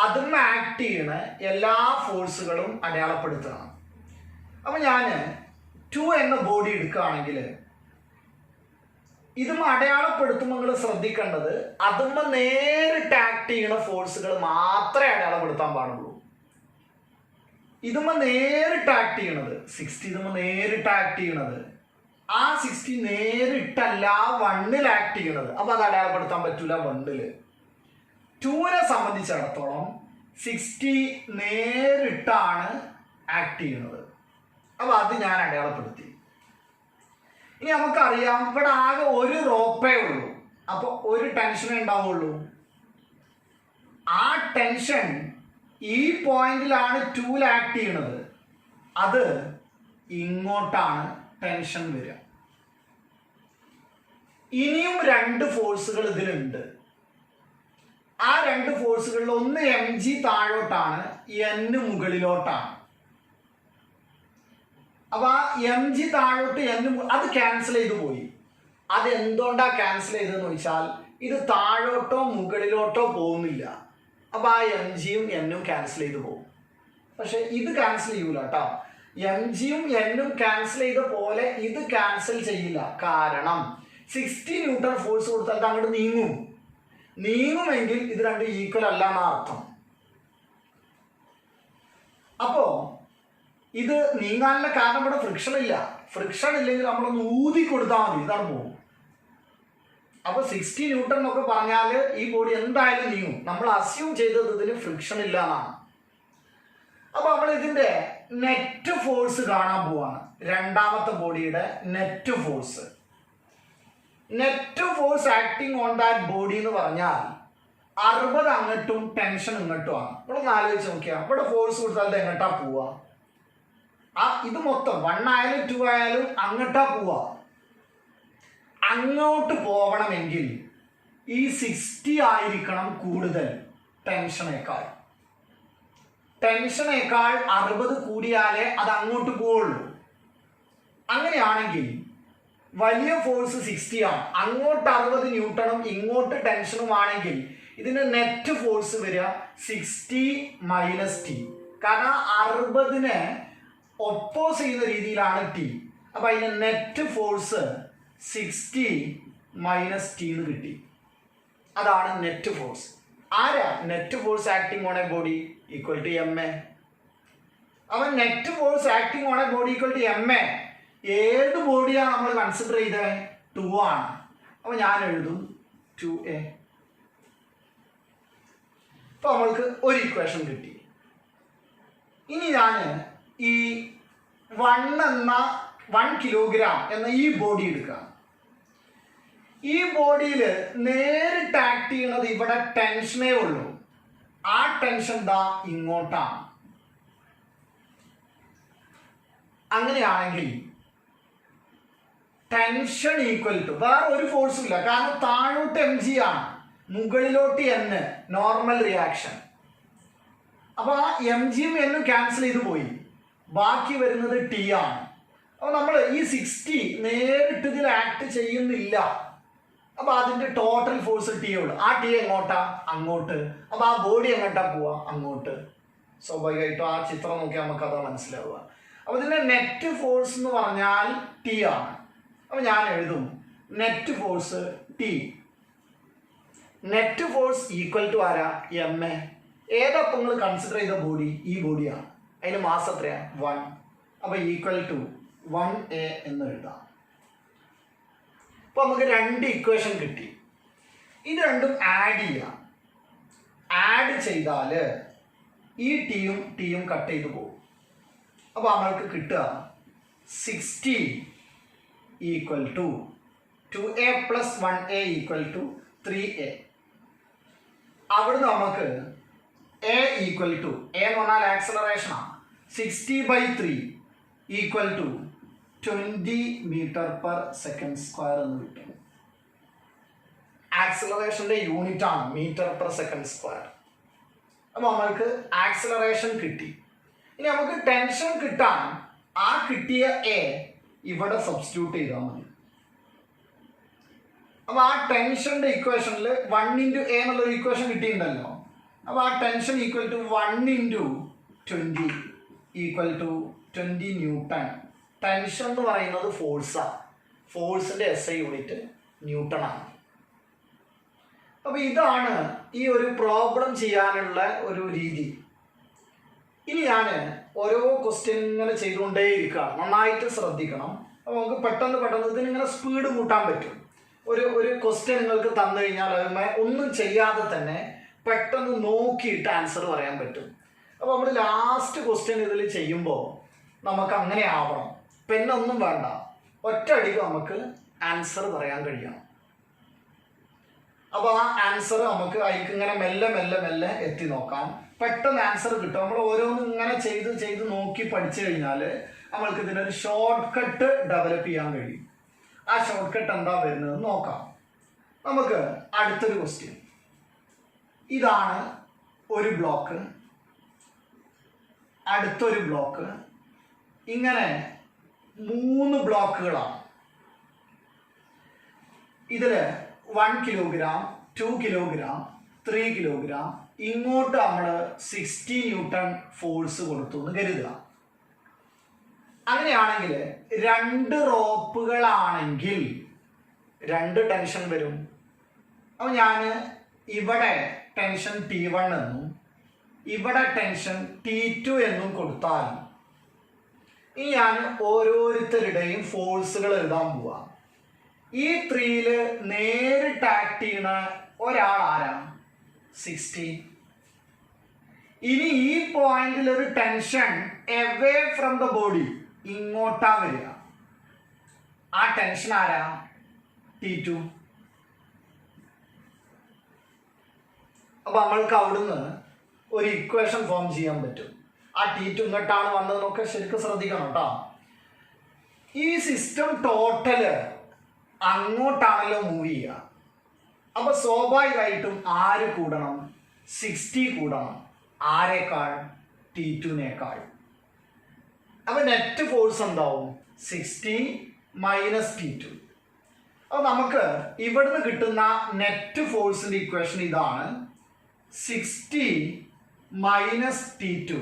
അതും ആക്ട് ചെയ്യണ എല്ലാ ഫോഴ്സുകളും അടയാളപ്പെടുത്തണം. അപ്പം ഞാൻ 2 എന്ന ബോഡി എടുക്കുകയാണെങ്കിൽ ഇതും അടയാളപ്പെടുത്തുമ്പോൾ നിങ്ങൾ ശ്രദ്ധിക്കേണ്ടത്, അതുമ്മ നേരിട്ട് ആക്ട് ചെയ്യുന്ന ഫോഴ്സുകൾ മാത്രമേ അടയാളപ്പെടുത്താൻ പാടുള്ളൂ. ഇതുമ്മ നേരിട്ട് ആക്ട് ചെയ്യണത് 60, ഇതുമ്മ നേരിട്ട് ആക്ട് ചെയ്യണത് ആ 60 നേരിട്ടല്ല 1ൽ ആക്ട് ചെയ്യണത്. അപ്പം അത് അടയാളപ്പെടുത്താൻ പറ്റൂല 1ൽ. 2നെ സംബന്ധിച്ചിടത്തോളം 60 നേരിട്ടാണ് ആക്ട് ചെയ്യുന്നത്. അപ്പോൾ അത് ഞാൻ അടയാളപ്പെടുത്തി. ഇനി നമുക്കറിയാം, ഇവിടെ ആകെ ഒരു റോപ്പേ ഉള്ളൂ, അപ്പോൾ ഒരു ടെൻഷനേ ഉണ്ടാവുള്ളൂ. ആ ടെൻഷൻ ഈ പോയിന്റിലാണ് 2ൽ ആക്ട് ചെയ്യണത്, അത് ഇങ്ങോട്ടാണ് ടെൻഷൻ വരിക. ഇനിയും 2 ഫോഴ്സുകൾ ഇതിലുണ്ട്. ആ രണ്ട് ഫോഴ്സുകളിൽ ഒന്ന് എം ജി താഴോട്ടാണ്, എൻ മുകളിലോട്ടാണ്. അപ്പൊ ആ എം ജി താഴോട്ട് എൻ അത് ക്യാൻസൽ ചെയ്ത് പോയി. അത് എന്തുകൊണ്ടാ ക്യാൻസൽ ചെയ്തതെന്ന് ചോദിച്ചാൽ ഇത് താഴോട്ടോ മുകളിലോട്ടോ പോകുന്നില്ല. അപ്പൊ ആ എം ജിയും എന്നും ക്യാൻസൽ ചെയ്ത് പോകും. പക്ഷെ ഇത് ക്യാൻസൽ ചെയ്യൂല കേട്ടോ. എം ജിയും എന്നും ക്യാൻസൽ ചെയ്ത പോലെ ഇത് ക്യാൻസൽ ചെയ്യില്ല. കാരണം 60 ന്യൂട്ടൺ ഫോഴ്സ് കൊടുത്താൽ ഇത് അങ്ങോട്ട് നീങ്ങുമെങ്കിൽ ഇത് രണ്ടും ഈക്വൽ അല്ല എന്നാ അർത്ഥം. അപ്പോ ഇത് നീങ്ങാനുള്ള കാരണം ഇവിടെ ഫ്രിക്ഷൻ ഇല്ല. ഫ്രിക്ഷൻ ഇല്ലെങ്കിൽ നമ്മളൊന്ന് ഊതി കൊടുത്താൽ മതി, ഇതാണ് പോകും. അപ്പൊ 60 ന്യൂട്ടൺ എന്നൊക്കെ പറഞ്ഞാൽ ഈ ബോഡി എന്തായാലും നീങ്ങും. നമ്മൾ അസ്യൂം ചെയ്തത് ഇതിന് ഫ്രിക്ഷൻ ഇല്ല എന്നാണ്. അപ്പൊ നമ്മൾ ഇതിന്റെ നെറ്റ് ഫോഴ്സ് കാണാൻ പോവാണ്. രണ്ടാമത്തെ ബോഡിയുടെ net force. Net force acting on that body എന്ന് പറഞ്ഞാൽ 60 അങ്ങോട്ടും ടെൻഷൻ ഇങ്ങോട്ടുമാണ്. നമ്മളൊന്ന് ആലോചിച്ച് നോക്കിയാൽ ഇവിടെ ഫോഴ്സ് കൊടുത്താൽ ഇത് എങ്ങോട്ടാ പോവാ? ഇത് മൊത്തം 1 ആയാലും 2 ആയാലും അങ്ങോട്ടാ പോവാ. അങ്ങോട്ട് പോകണമെങ്കിൽ ഈ 60 ആയിരിക്കണം കൂടുതൽ ടെൻഷനേക്കാൾ. 60 കൂടിയാലേ അത് അങ്ങോട്ട് പോവുള്ളൂ. അങ്ങനെയാണെങ്കിൽ വലിയ ഫോഴ്സ് 60 ആണ്, അങ്ങോട്ട് 60 ന്യൂട്ടണും ഇങ്ങോട്ട് ടെൻഷനും ആണെങ്കിൽ ഇതിന്റെ നെറ്റ് ഫോഴ്സ് വരിക 60 മൈനസ് ടി. കാരണം 60നെ ഒപ്പോസ് ചെയ്യുന്ന രീതിയിലാണ് ടി. അപ്പൊ അതിന്റെ നെറ്റ് ഫോഴ്സ് 60 മൈനസ് ടി എന്ന് കിട്ടി. അതാണ് നെറ്റ് ഫോഴ്സ്. ആരാ net force acting on a body equal to M A. അവൻ net force acting on a body equal to M A. ഏത് ബോഡിയാണ് നമ്മൾ കൺസിഡർ ചെയ്തത്? 2 ആണ്. അപ്പൊ ഞാൻ എഴുതും 2a. ഇപ്പൊ നമ്മൾക്ക് ഒരു ഇക്വേഷൻ കിട്ടി. ഇനി ഞാൻ ഈ 1 കിലോഗ്രാം എന്ന ഈ ബോഡി എടുക്കാം. ഈ ബോഡിയിൽ നേരിട്ട് ആക്ട് ചെയ്യുന്നത് ഇവിടെ ടെൻഷനേ ഉള്ളൂ. ആ ടെൻഷൻ ദാ ഇങ്ങോട്ടാണ്. അങ്ങനെയാണെങ്കിൽ ടെൻഷൻ ഈക്വൽ ടു വേറെ ഒരു ഫോഴ്സും ഇല്ല. കാരണം താഴോട്ട് എം ജി ആണ്, മുകളിലോട്ട് എൻ, നോർമൽ റിയാക്ഷൻ. അപ്പൊ ആ എം ജിയും എന്നും ക്യാൻസൽ ചെയ്ത് പോയി. ബാക്കി വരുന്നത് ടി ആണ്. അപ്പൊ നമ്മൾ ഈ 60 നേരിട്ട് ഇതിൽ ആക്ട് ചെയ്യുന്നില്ല. അപ്പൊ അതിന്റെ ടോട്ടൽ ഫോഴ്സ് ടി ഉള്ളു. ആ ടി എങ്ങോട്ടാ? അങ്ങോട്ട്. അപ്പൊ ആ ബോഡി എങ്ങോട്ടാ പോവാ? അങ്ങോട്ട്. സ്വാഭാവികമായിട്ടും ആ ചിത്രം നോക്കിയാൽ നമുക്ക് അതാ മനസ്സിലാവുക. അപ്പൊ ഇതിന്റെ നെറ്റ് ഫോഴ്സ് എന്ന് പറഞ്ഞാൽ ടി ആണ്. അപ്പൊ ഞാൻ എഴുതും net force T. Net force equal to ആരാ? M A. ഏതപ്പം നിങ്ങൾ കൺസിഡർ ചെയ്ത ബോഡി? ഈ ബോഡിയാണ്. അതിന് മാസ് എത്രയാ? 1. അപ്പൊ ഈക്വൽ ടു 1a എന്ന് എഴുതാം. അപ്പൊ നമുക്ക് 2 ഇക്വേഷൻ കിട്ടി. ഇത് രണ്ടും ആഡ് ചെയ്യാം. ആഡ് ചെയ്താൽ ഈ ടിയും കട്ട് ചെയ്ത് പോകും. അപ്പൊ നമ്മൾക്ക് കിട്ടുക 60 equal to 2a plus 1a equal to 3a. അവിടുന്ന് നമുക്ക് a ഈക്വൽ ടു a എന്ന് പറഞ്ഞാൽ ആക്സലറേഷനാണ്. 60/3 equal to 20 metre per second square എന്ന് കിട്ടും. ആക്സലറേഷന്റെ യൂണിറ്റ് ആണ് മീറ്റർ പെർ സെക്കൻഡ് സ്ക്വയർ. അപ്പൊ നമ്മൾക്ക് ആക്സലറേഷൻ കിട്ടി. ഇനി നമുക്ക് ടെൻഷൻ കിട്ടാൻ ആ കിട്ടിയ എ ഇവിടെ സബ്സ്റ്റിറ്റ്യൂട്ട് ചെയ്താൽ മതി. അപ്പൊ ആ ടെൻഷന്റെ ഇക്വേഷനിൽ 1 × a എന്നുള്ളൊരു ഇക്വേഷൻ കിട്ടിയിട്ടുണ്ടല്ലോ. അപ്പൊ ആ tension equal to 1 × 20 equal to 20 newton. ടെൻഷൻ എന്ന് പറയുന്നത് ഫോഴ്സാണ്. ഫോഴ്സിന്റെ SI യൂണിറ്റ് ന്യൂട്ടൺ ആണ്. അപ്പൊ ഇതാണ് ഈ ഒരു പ്രോബ്ലം ചെയ്യാനുള്ള ഒരു രീതി. ഇനി ഞാൻ ഓരോ ക്വസ്റ്റ്യൻ ഇങ്ങനെ ചെയ്തുകൊണ്ടേയിരിക്കുക. നന്നായിട്ട് ശ്രദ്ധിക്കണം. അപ്പോൾ നമുക്ക് പെട്ടെന്ന് ഇതിനിങ്ങനെ സ്പീഡ് കൂട്ടാൻ പറ്റും. ഒരു ക്വസ്റ്റ്യൻ നിങ്ങൾക്ക് തന്നു കഴിഞ്ഞാൽ ഒന്നും ചെയ്യാതെ തന്നെ പെട്ടെന്ന് നോക്കിയിട്ട് ആൻസർ പറയാൻ പറ്റും. അപ്പോൾ നമ്മൾ ലാസ്റ്റ് ക്വസ്റ്റ്യൻ ഇതിൽ ചെയ്യുമ്പോൾ നമുക്ക് അങ്ങനെ ആവണം. പെന്നൊന്നും വേണ്ട, ഒറ്റയടിക്ക് നമുക്ക് ആൻസർ പറയാൻ കഴിയണം. അപ്പോൾ ആ ആൻസർ നമുക്ക് അതിലേക്ക് ഇങ്ങനെ മെല്ലെ എത്തി നോക്കാം. പെട്ടെന്ന് ആൻസർ കിട്ടും. നമ്മൾ ഓരോന്നും ഇങ്ങനെ ചെയ്ത് നോക്കി പഠിച്ചു കഴിഞ്ഞാൽ നമ്മൾക്ക് ഇതിനൊരു ഷോർട്ട് കട്ട് ഡെവലപ്പ് ചെയ്യാൻ കഴിയും. ആ ഷോർട്ട് കട്ട് എന്താ വരുന്നത് നോക്കാം. നമുക്ക് അടുത്തൊരു ക്വസ്റ്റ്യൻ. ഇതാണ് ഒരു ബ്ലോക്ക്, അടുത്തൊരു ബ്ലോക്ക്, ഇങ്ങനെ 3 ബ്ലോക്കുകളാണ്. ഇതിൽ 1 കിലോഗ്രാം, 2 കിലോഗ്രാം, 3 കിലോഗ്രാം, ഇങ്ങോട്ട് നമ്മൾ 60 ന്യൂട്ടൺ ഫോഴ്സ് കൊടുത്തു എന്ന് കരുതുക. അങ്ങനെയാണെങ്കിൽ 2 റോപ്പുകളാണെങ്കിൽ 2 ടെൻഷൻ വരും. അപ്പോൾ ഞാൻ ഇവിടെ ടെൻഷൻ T1 എന്നും ഇവിടെ ടെൻഷൻ T2 എന്നും കൊടുത്താൽ ഈ ഞാൻ ഓരോരുത്തരുടെയും ഫോഴ്സുകൾ എഴുതാൻ പോവാ. ഈ 3ൽ നേരിട്ട് ആക്ട് ചെയ്യുന്ന ഒരാൾ ആരാണ്? 60. ഇനി ഈ പോയിന്റിൽ ഒരു tension away from the body ഇങ്ങോട്ടാ വരിക. ആ ടെൻഷൻ ആരാ? T2. അപ്പൊ നമ്മൾക്ക് അവിടുന്ന് ഒരു ഇക്വേഷൻ ഫോം ചെയ്യാൻ പറ്റും. ആ T2 ഇങ്ങോട്ടാണ് വന്നതെന്നൊക്കെ ശരിക്കും ശ്രദ്ധിക്കണം കേട്ടോ. ഈ സിസ്റ്റം ടോട്ടല് അങ്ങോട്ടാണല്ലോ മൂവ് ചെയ്യുക. അപ്പൊ സ്വാഭാവികമായിട്ടും ആര് കൂടണം? 60 കൂടണം. ആരേക്കാൾ? T2നേക്കാൾ. അപ്പൊ നെറ്റ് ഫോഴ്സ് എന്താവും? 60 മൈനസ് T2. അപ്പൊ നമുക്ക് ഇവിടുന്ന് കിട്ടുന്ന നെറ്റ് ഫോഴ്സിന്റെ ഇക്വേഷൻ ഇതാണ്. 60 minus T2.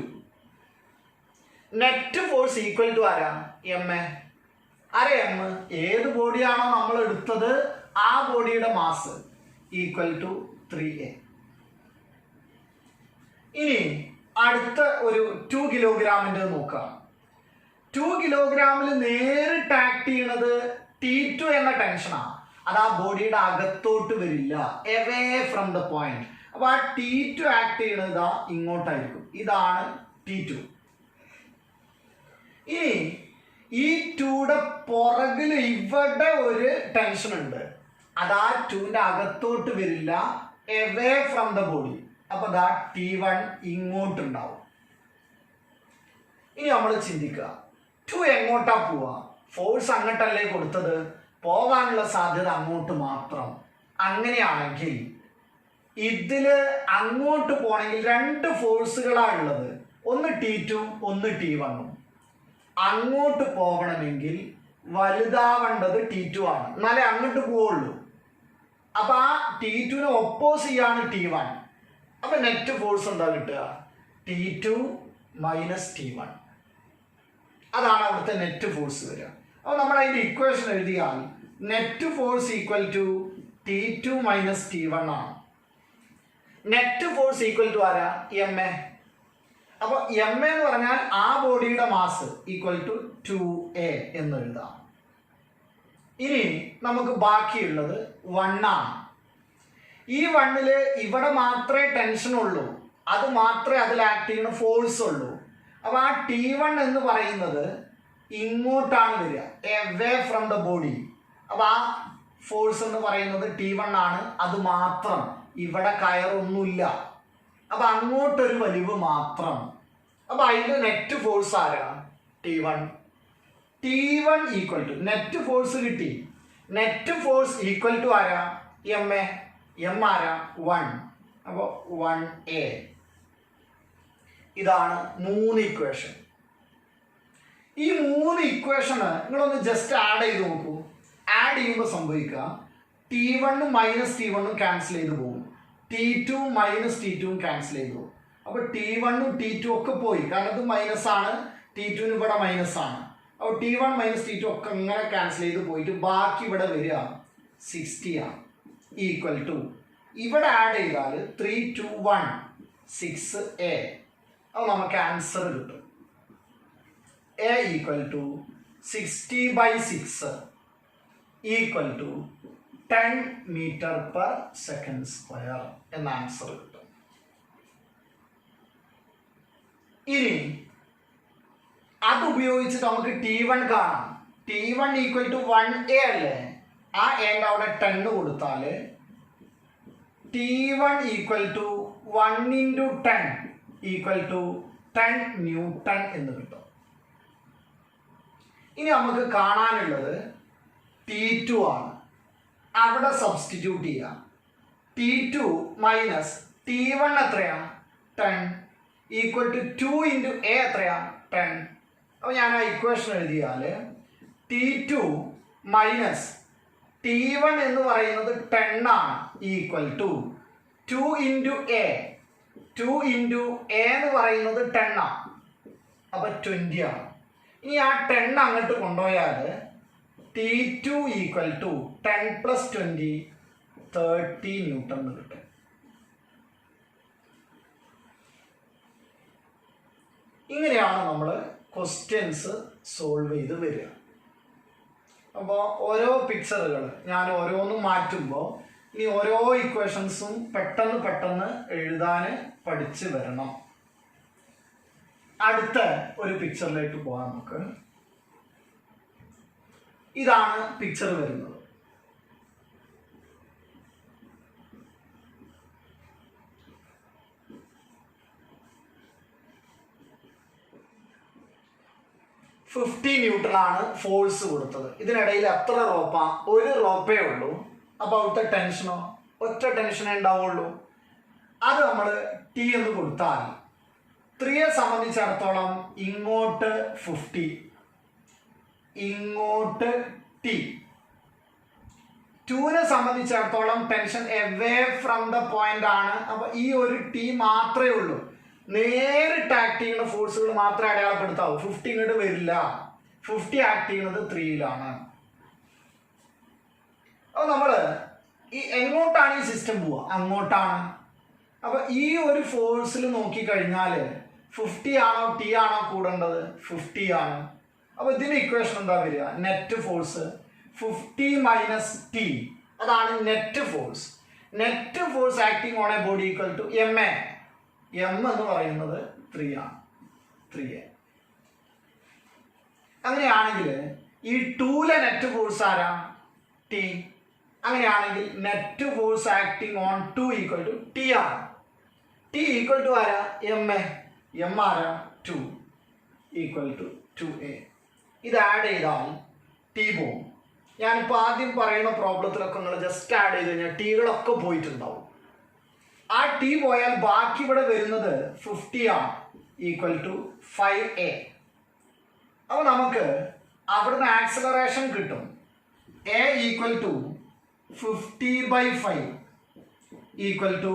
Net force equal to ആരാ? M A. ആരാ എം? ഏത് ബോഡിയാണോ നമ്മൾ എടുത്തത് ആ ബോഡിയുടെ മാസ് ഈക്വൽ ടു 3a. ഇനി അടുത്ത ഒരു 2 കിലോഗ്രാമിൻ്റെ നോക്കാം. 2 കിലോഗ്രാമിൽ നേരിട്ട് ആക്ട് ചെയ്യണത് T2 എന്ന ടെൻഷനാണ്. അത് ആ ബോഡിയുടെ അകത്തോട്ട് വരില്ല, എവേ ഫ്രം ദ പോയിന്റ്. അപ്പൊ ആ T2 ആക്ട് ചെയ്യണത് ഇതാ ഇങ്ങോട്ടായിരിക്കും. ഇതാണ് T2. ഇനി ഈ 2യുടെ പുറകിൽ ഇവിടെ ഒരു ടെൻഷൻ ഉണ്ട്. അത് ആ 2ന്റെ അകത്തോട്ട് വരില്ല, എവേ ഫ്രം ദ ബോഡി. അപ്പൊ ദാ T1 ഇങ്ങോട്ടുണ്ടാവും. ഇനി നമ്മൾ ചിന്തിക്കുക, 2 എങ്ങോട്ടാ പോവാ? ഫോഴ്സ് അങ്ങോട്ടല്ലേ കൊടുത്തത്, പോകാനുള്ള സാധ്യത അങ്ങോട്ട് മാത്രം. അങ്ങനെയാണെങ്കിൽ ഇതില് അങ്ങോട്ട് പോകണമെങ്കിൽ 2 ഫോഴ്സുകളാണ് ഉള്ളത്. ഒന്ന് T2, ഒന്ന് T1. അങ്ങോട്ട് പോകണമെങ്കിൽ വലുതാവേണ്ടത് T2 ആണ്, എന്നാലേ അങ്ങോട്ട് പോവുള്ളൂ. അപ്പൊ ആ T2നെ ഒപ്പോസ് ചെയ്യാണ് T1. അപ്പൊ നെറ്റ് ഫോഴ്സ് എന്താ കിട്ടുക? T2 minus T1. അതാണ് അവിടുത്തെ നെറ്റ് ഫോഴ്സ് വരിക. അപ്പോൾ നമ്മൾ അതിന്റെ ഇക്വേഷൻ എഴുതിയാൽ net force equal to T2 minus T1 ആണ്. നെറ്റ് ഫോഴ്സ് ഈക്വൽ ടു ആരാ? M A. അപ്പോൾ എം എ എന്ന് പറഞ്ഞാൽ ആ ബോഡിയുടെ മാസ് ഈക്വൽ ടു 2a എന്ന് എഴുതാം. ഇനി നമുക്ക് ബാക്കിയുള്ളത് 1 ആണ്. ഈ 1ല് ഇവിടെ മാത്രമേ ടെൻഷൻ ഉള്ളൂ, അത് മാത്രമേ അതിൽ ആക്ട് ചെയ്യുന്ന ഫോഴ്സ് ഉള്ളൂ. അപ്പൊ ആ T1 എന്ന് പറയുന്നത് ഇങ്ങോട്ടാണ് വരിക, എവേ ഫ്രം ദ ബോഡി. അപ്പൊ ആ ഫോഴ്സ് എന്ന് പറയുന്നത് T1 ആണ്, അത് മാത്രം. ഇവിടെ കയറൊന്നുമില്ല. അപ്പൊ അങ്ങോട്ടൊരു വലിവ് മാത്രം. അപ്പൊ അതിന്റെ നെറ്റ് ഫോഴ്സ് ആരാ? T1. T1 equal to net force കിട്ടി. നെറ്റ് ഫോഴ്സ് ഈക്വൽ ടു ആരാ? M A. എം ആരാ? 1. അപ്പോൾ 1a. ഇതാണ് 3 ഇക്വേഷൻ. ഈ 3 ഇക്വേഷന് നിങ്ങളൊന്ന് ജസ്റ്റ് ആഡ് ചെയ്ത് നോക്കൂ. ആഡ് ചെയ്യുമ്പോൾ സംഭവിക്കുക T1 മൈനസ് T1 ക്യാൻസൽ ചെയ്ത് പോകും, T2 മൈനസ് T2 ക്യാൻസൽ ചെയ്ത് പോകും. അപ്പോൾ T1 T2 ഒക്കെ പോയി, കാരണം ഇത് മൈനസ് ആണ്, T2 ഇവിടെ മൈനസ് ആണ്. അപ്പോൾ T1 മൈനസ് T2 ഒക്കെ ഇങ്ങനെ ക്യാൻസൽ ചെയ്ത് പോയിട്ട് ബാക്കി ഇവിടെ വരിക 60 ആണ്. ഈക്വൽ ടു ഇവിടെ ആഡ് ചെയ്താൽ 3 2 1 6a. അപ്പോൾ നമുക്ക് ആൻസർ കിട്ടും. a equal to 60/6 equal to 10 metre per second square എന്ന ആൻസർ കിട്ടും. ഇനി അതുപയോഗിച്ചിട്ട് നമുക്ക് T1 കാണാം. T1 ഈക്വൽ ടു 1a അല്ലേ? ആ എൻ്റെ അവിടെ 10 കൊടുത്താൽ T1 equal to 1 × 10 equal to 10 newton എന്ന് കിട്ടും. ഇനി നമുക്ക് കാണാനുള്ളത് T2 ആണ്. അവിടെ സബ്സ്റ്റിറ്റ്യൂട്ട് ചെയ്യാം. T2 മൈനസ് T1 എത്രയാ 10 ഈക്വൽ ടു 2 ഇൻറ്റു എ എത്രയാ 10. അപ്പോൾ ഞാൻ ആ ഇക്വേഷൻ എഴുതിയാൽ T2 മൈനസ് T1 എന്ന് പറയുന്നത് 10 ആണ് equal to 2 into A. 2 into A എന്ന് പറയുന്നത് 10 ആണ്, അപ്പോൾ 20 ആണ്. ഇനി ആ 10 അങ്ങോട്ട് കൊണ്ടുപോയാൽ T2 equal to 10 plus 20 30 newton എന്ന് കിട്ടും. ഇങ്ങനെയാണ് നമ്മൾ ക്വസ്റ്റ്യൻസ് സോൾവ് ചെയ്ത് വരിക. അപ്പോൾ ഓരോ പിക്ചറുകൾ ഞാൻ ഓരോന്നും മാറ്റുമ്പോൾ ഇനി ഓരോ ഇക്വേഷൻസും പെട്ടെന്ന് പെട്ടെന്ന് എഴുതാൻ പഠിച്ച് വരണം. അടുത്ത ഒരു പിക്ചറിലേക്ക് പോകാം നമുക്ക്. ഇതാണ് പിക്ചർ വരുന്നത്. ന്യൂട്ടൺ ആണ് ഫോഴ്സ് കൊടുത്തത്. ഇതിനിടയിൽ എത്ര റോപ്പാ? ഒരു റോപ്പേ ഉള്ളൂ. അപ്പോൾ അവിടുത്തെ ടെൻഷനോ ഒറ്റ ടെൻഷനേ ഉണ്ടാവുള്ളൂ. അത് നമ്മൾ ടി എന്ന് കൊടുത്താൽ 3യെ സംബന്ധിച്ചിടത്തോളം ഇങ്ങോട്ട് 50, ഇങ്ങോട്ട് ടി. 2നെ സംബന്ധിച്ചിടത്തോളം tension away from the point ആണ്. അപ്പോൾ ഈ ഒരു ടി മാത്രമേ ഉള്ളൂ. നേരിട്ട് ആക്ട് ചെയ്യുന്ന ഫോഴ്സുകൾ മാത്രമേ അടയാളപ്പെടുത്താവൂ. 50 ഇങ്ങോട്ട് വരില്ല. 50 ആക്ട് ചെയ്യുന്നത് 3യിലാണ്. അപ്പോൾ നമ്മൾ ഈ എങ്ങോട്ടാണ് ഈ സിസ്റ്റം പോവുക? അങ്ങോട്ടാണ്. അപ്പോൾ ഈ ഒരു ഫോഴ്സിൽ നോക്കിക്കഴിഞ്ഞാൽ 50 ആണോ ടി ആണോ കൂടേണ്ടത്? 50 ആണ്. അപ്പോൾ ഇതിൻ്റെ ഇക്വേഷൻ എന്താ വരിക? നെറ്റ് ഫോഴ്സ് 50 മൈനസ് ടി, അതാണ് net force. Net force acting on a body equal to M A. M എന്ന് പറയുന്നത് 3 ആണ്. 3a. അങ്ങനെയാണെങ്കിൽ ഈ 2ലെ നെറ്റ് ഫോഴ്സ് ആരാ? ടി. അങ്ങനെയാണെങ്കിൽ net force acting on 2 equal to T ആണ്. ടി ഈക്വൽ ടു ആരാ? M A. എം ആരാ? 2 ഈക്വൽ ടു 2a. ഇത് ആഡ് ചെയ്താൽ ടി പോവും. ഞാനിപ്പോൾ ആദ്യം പറയുന്ന പ്രോബ്ലത്തിലൊക്കെ നിങ്ങൾ ജസ്റ്റ് ആഡ് ചെയ്ത് കഴിഞ്ഞാൽ ടീകളൊക്കെ പോയിട്ടുണ്ടാവും. ആ ടി പോയാൽ ബാക്കി ഇവിടെ വരുന്നത് 50 ആണ്, ഈക്വൽ ടു 5a. അപ്പോൾ നമുക്ക് അവിടുന്ന് ആക്സലറേഷൻ കിട്ടും. A equal to 50/5 equal to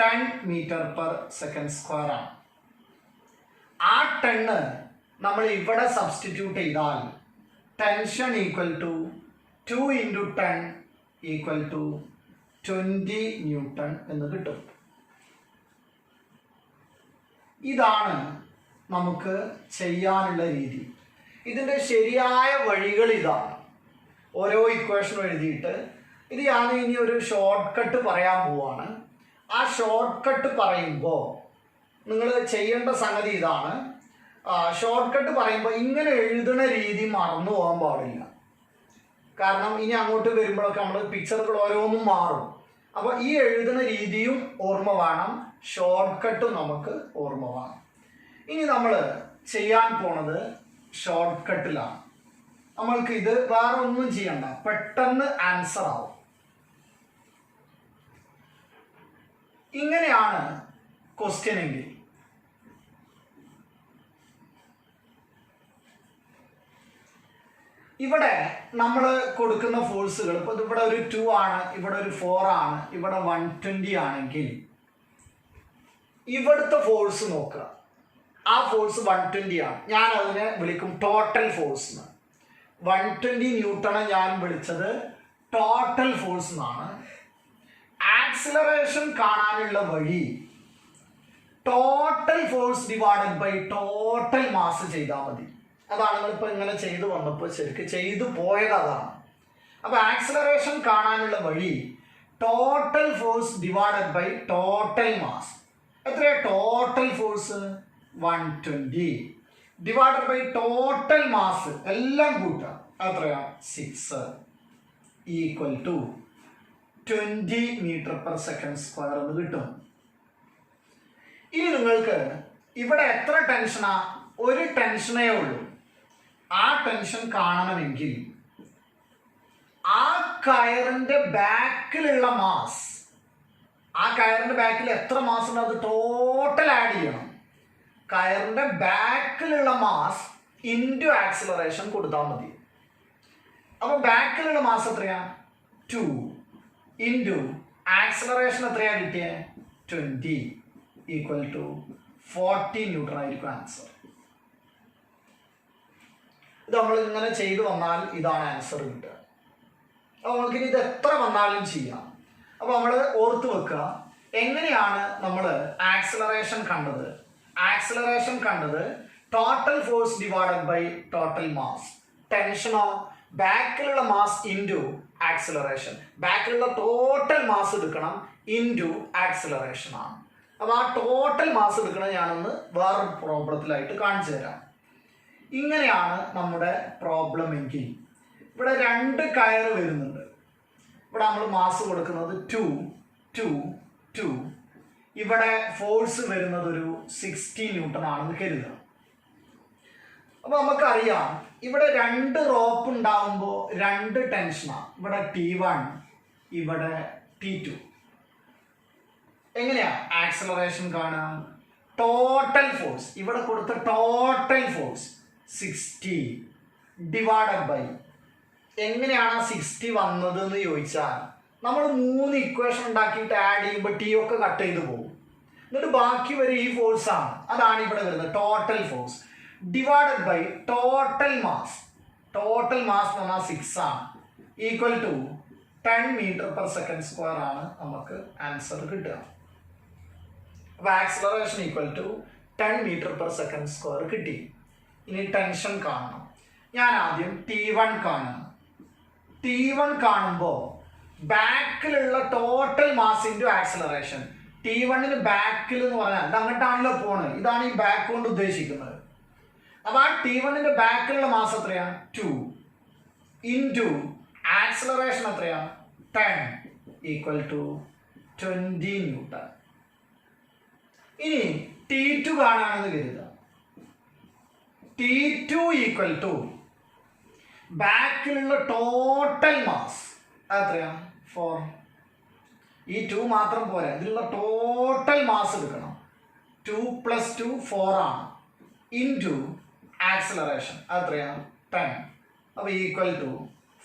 10 metre per second square ആണ്. ആ 10 നമ്മൾ ഇവിടെ സബ്സ്റ്റിറ്റ്യൂട്ട് ചെയ്താൽ tension equal to 2 into 10 equal to 20 newton എന്ന് കിട്ടും. ഇതാണ് നമുക്ക് ചെയ്യാനുള്ള രീതി. ഇതിൻ്റെ ശരിയായ വഴികൾ ഇതാണ്. ഓരോ ഇക്വേഷനും എഴുതിയിട്ട് ഇത് ഞാൻ ഇനി ഒരു ഷോർട്ട് കട്ട് പറയാൻ പോവാണ്. ആ ഷോർട്ട് കട്ട് പറയുമ്പോൾ നിങ്ങൾ ചെയ്യേണ്ട സംഗതി ഇതാണ്. ഷോർട്ട് കട്ട് പറയുമ്പോൾ ഇങ്ങനെ എഴുതുന്ന രീതി മറന്നു പോകാൻ പാടില്ല. കാരണം ഇനി അങ്ങോട്ട് വരുമ്പോഴൊക്കെ നമ്മൾ പിക്ചറുകൾ ഓരോന്നും മാറും. അപ്പോൾ ഈ എഴുതുന്ന രീതിയും ഓർമ്മ വേണം, ഷോർട്ട് കട്ടും നമുക്ക് ഓർമ്മ വേണം. ഇനി നമ്മൾ ചെയ്യാൻ പോണത് ഷോർട്ട് കട്ടിലാണ്. നമ്മൾക്ക് ഇത് വേറെ ഒന്നും ചെയ്യണ്ട, പെട്ടെന്ന് ആൻസർ ആവും. ഇങ്ങനെയാണ് ക്വസ്റ്റ്യൻ എങ്കിൽ ഇവിടെ നമ്മൾ കൊടുക്കുന്ന ഫോഴ്സുകൾ ഇപ്പോൾ ഇവിടെ ഒരു 2 ആണ്, ഇവിടെ ഒരു 4 ആണ്, ഇവിടെ 120 ആണെങ്കിൽ ഇവിടുത്തെ ഫോഴ്സ് നോക്കുക. ആ ഫോഴ്സ് 120 ആണ്. ഞാൻ അതിനെ വിളിക്കും ടോട്ടൽ ഫോഴ്സ് എന്ന്. 120 ന്യൂട്ടണെ ഞാൻ വിളിച്ചത് ടോട്ടൽ ഫോഴ്സ് എന്നാണ്. ആക്സിലറേഷൻ കാണാനുള്ള വഴി total force divided by total mass ചെയ്താൽ മതി. അതാണ് നിങ്ങളിപ്പോൾ ഇങ്ങനെ ചെയ്തു വന്നപ്പോൾ ശരിക്കും ചെയ്തു പോയത് അതാണ്. അപ്പോൾ ആക്സിലറേഷൻ കാണാനുള്ള വഴി total force divided by total mass. എത്രയാ total force? 120 divided by total mass എല്ലാം കൂട്ടുക. എത്രയാ? 6 equal to 20 metre per second square എന്ന് കിട്ടും. ഇനി നിങ്ങൾക്ക് ഇവിടെ എത്ര ടെൻഷനാ? ഒരു ടെൻഷനേ ഉള്ളൂ. ആ ടെൻഷൻ കാണണമെങ്കിൽ ആ കയറിന്റെ ബാക്കിലുള്ള മാസ് ആ കയറിൻ്റെ ബാക്കിൽ എത്ര മാസ് ഉണ്ട് അത് ടോട്ടൽ ആഡ് ചെയ്യണം. കയറിൻ്റെ ബാക്കിലുള്ള മാസ് ഇൻറ്റു ആക്സിലറേഷൻ കൊടുത്താൽ മതി. അപ്പോൾ ബാക്കിലുള്ള മാസ് എത്രയാ? 2 ഇൻറ്റു ആക്സിലറേഷൻ എത്രയാ കിട്ടിയേ? 20 ഈക്വൽ ടു 40 ന്യൂട്ടൺ ആയിരിക്കും ആൻസർ. ഇത് നമ്മൾ ഇങ്ങനെ ചെയ്തു വന്നാൽ ഇതാണ് ആൻസർ കിട്ടുക. അപ്പോൾ നമുക്കിനി ഇത് എത്ര വന്നാലും ചെയ്യാം. അപ്പോൾ നമ്മൾ ഓർത്ത് വെക്കുക എങ്ങനെയാണ് നമ്മൾ ആക്സിലറേഷൻ കണ്ടത്. ആക്സിലറേഷൻ കണ്ടത് total force divided by total mass. ടെൻഷനോ ബാക്കിലുള്ള മാസ് ഇൻറ്റു ആക്സിലറേഷൻ. ബാക്കിലുള്ള ടോട്ടൽ മാസ് എടുക്കണം ഇൻറ്റു ആക്സിലറേഷൻ ആണ്. അപ്പോൾ ആ ടോട്ടൽ മാസ് എടുക്കണം ഞാനൊന്ന് വേറൊരു പ്രോബ്ലത്തിലായിട്ട് കാണിച്ചു തരാം. ഇങ്ങനെയാണ് നമ്മുടെ പ്രോബ്ലം എങ്കിൽ ഇവിടെ 2 കയറ് വരുന്നുണ്ട്. ഇവിടെ നമ്മൾ മാസ് കൊടുക്കുന്നത് 2 2 2. ഇവിടെ ഫോഴ്സ് വരുന്നത് ഒരു 60 ന്യൂട്ടൺ ആണെന്ന് കരുതുക. അപ്പോൾ നമുക്കറിയാം ഇവിടെ 2 റോപ്പ് ഉണ്ടാകുമ്പോൾ 2 ടെൻഷനാണ്. ഇവിടെ T1 ഇവിടെ T2. എങ്ങനെയാ ആക്സിലറേഷൻ കാണാം? ടോട്ടൽ ഫോഴ്സ് ഇവിടെ കൊടുത്ത ടോട്ടൽ ഫോഴ്സ് 60 ഡിവൈഡഡ് ബൈ എങ്ങനെയാണ് 60 വന്നത് എന്ന് ചോദിച്ചാൽ നമ്മൾ 3 ഇക്വേഷൻ ഉണ്ടാക്കിയിട്ട് ആഡ് ചെയ്യുമ്പോൾ ടി ഒക്കെ കട്ട് ചെയ്ത് പോകും. എന്നിട്ട് ബാക്കി വരെ ഈ ഫോഴ്സ് ആണ്. അതാണ് ഇവിടെ വരുന്നത് total force divided by total mass. Total mass എന്ന് പറഞ്ഞാൽ 6 ആണ്. Equal to 10 metre per second square ആണ് നമുക്ക് ആൻസർ കിട്ടുക. അപ്പോൾ acceleration equal to 10 metre per second square കിട്ടി. ഇനി ടെൻഷൻ കാണണം. ഞാൻ ആദ്യം T1 കാണണം. T1 കാണുമ്പോൾ ബാക്കിലുള്ള ടോട്ടൽ മാസ് ഇൻറ്റു ആക്സിലറേഷൻ. T1ന് ബാക്കിൽ എന്ന് പറഞ്ഞാൽ ഇത് അങ്ങോട്ടാണല്ലോ പോണത്. ഇതാണ് ഈ ബാക്ക് കൊണ്ട് ഉദ്ദേശിക്കുന്നത്. അപ്പോൾ ആ T1ന്റെ ബാക്കിലുള്ള മാസ് എത്രയാണ്? 2 ഇൻറ്റു ആക്സിലറേഷൻ എത്രയാണ്? 10 ഈക്വൽ ടു 20 ന്യൂട്ടൺ. ഇനി T2 കാണുകയാണെന്ന് കരുതുക. T2 ഈക്വൽ ടു ബാക്കിലുള്ള ടോട്ടൽ മാസ് എത്രയാണ്? 4. ഈ 2 മാത്രം പോരാ, ഇതിലുള്ള ടോട്ടൽ മാസ് എടുക്കണം. 2 + 2 4 ആണ്. ഇൻറ്റു ആക്സിലറേഷൻ എത്രയാണ്? 10. അപ്പോൾ ഈക്വൽ ടു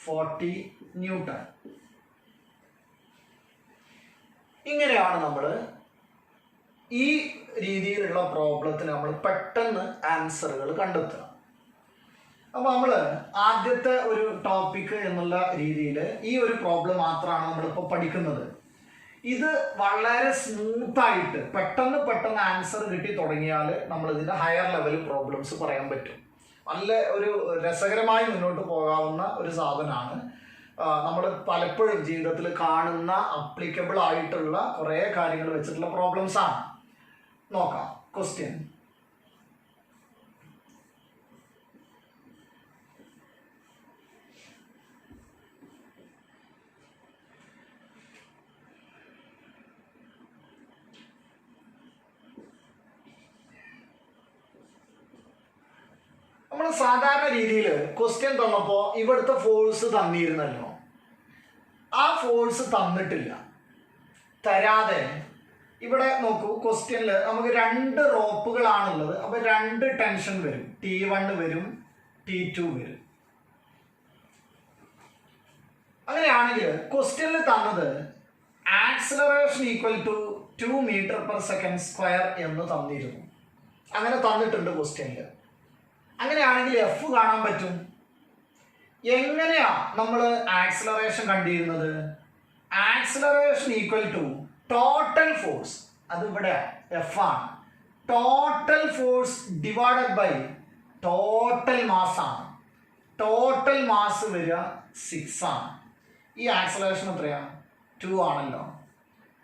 40 ന്യൂട്ടൺ. ഇങ്ങനെയാണ് നമ്മൾ ഈ രീതിയിലുള്ള പ്രോബ്ലത്തിന് നമ്മൾ പെട്ടെന്ന് ആൻസറുകൾ കണ്ടെത്തുക. അപ്പോൾ നമ്മൾ ആദ്യത്തെ ഒരു ടോപ്പിക്ക് എന്നുള്ള രീതിയിൽ ഈ ഒരു പ്രോബ്ലം മാത്രമാണ് നമ്മളിപ്പോൾ പഠിക്കുന്നത്. ഇത് വളരെ സ്മൂത്തായിട്ട് പെട്ടെന്ന് ആൻസർ കിട്ടി തുടങ്ങിയാൽ നമ്മൾ ഇതിൻ്റെ ഹയർ ലെവൽ പ്രോബ്ലംസ് പറയാൻ പറ്റും. നല്ല ഒരു രസകരമായി മുന്നോട്ട് പോകാവുന്ന ഒരു സാധനമാണ്. നമ്മൾ പലപ്പോഴും ജീവിതത്തിൽ കാണുന്ന അപ്ലിക്കബിൾ ആയിട്ടുള്ള കുറേ കാര്യങ്ങൾ വെച്ചിട്ടുള്ള പ്രോബ്ലംസ് ആണ്. നോക്കാം. ക്വസ്റ്റ്യൻ: നമ്മൾ സാധാരണ രീതിയിൽ ക്വസ്റ്റ്യൻ തന്നപ്പോൾ ഇവിടുത്തെ ഫോഴ്സ് തന്നിരുന്നല്ലോ, ആ ഫോഴ്സ് തന്നിട്ടില്ല. തരാതെ ഇവിടെ നോക്കൂ, ക്വസ്റ്റ്യനിൽ നമുക്ക് 2 റോപ്പുകളാണുള്ളത്. അപ്പോൾ 2 ടെൻഷൻ വരും. T1 വരും, T2 വരും. അങ്ങനെയാണെങ്കിൽ ക്വസ്റ്റ്യനിൽ തന്നത് acceleration equal to 2 metre per second square എന്ന് തന്നിരുന്നു. അങ്ങനെ തന്നിട്ടുണ്ട് ക്വസ്റ്റ്യനിൽ. അങ്ങനെയാണെങ്കിൽ എഫ് കാണാൻ പറ്റും. എങ്ങനെയാ നമ്മൾ ആക്സിലറേഷൻ കണ്ടിരുന്നത്? Acceleration equal to total force, അതിവിടെ എഫ് ആണ്. Total force divided by total mass ആണ്. ടോട്ടൽ മാസ് വരിക 6 ആണ്. ഈ ആക്സിലറേഷൻ എത്രയാണ്? 2 ആണല്ലോ.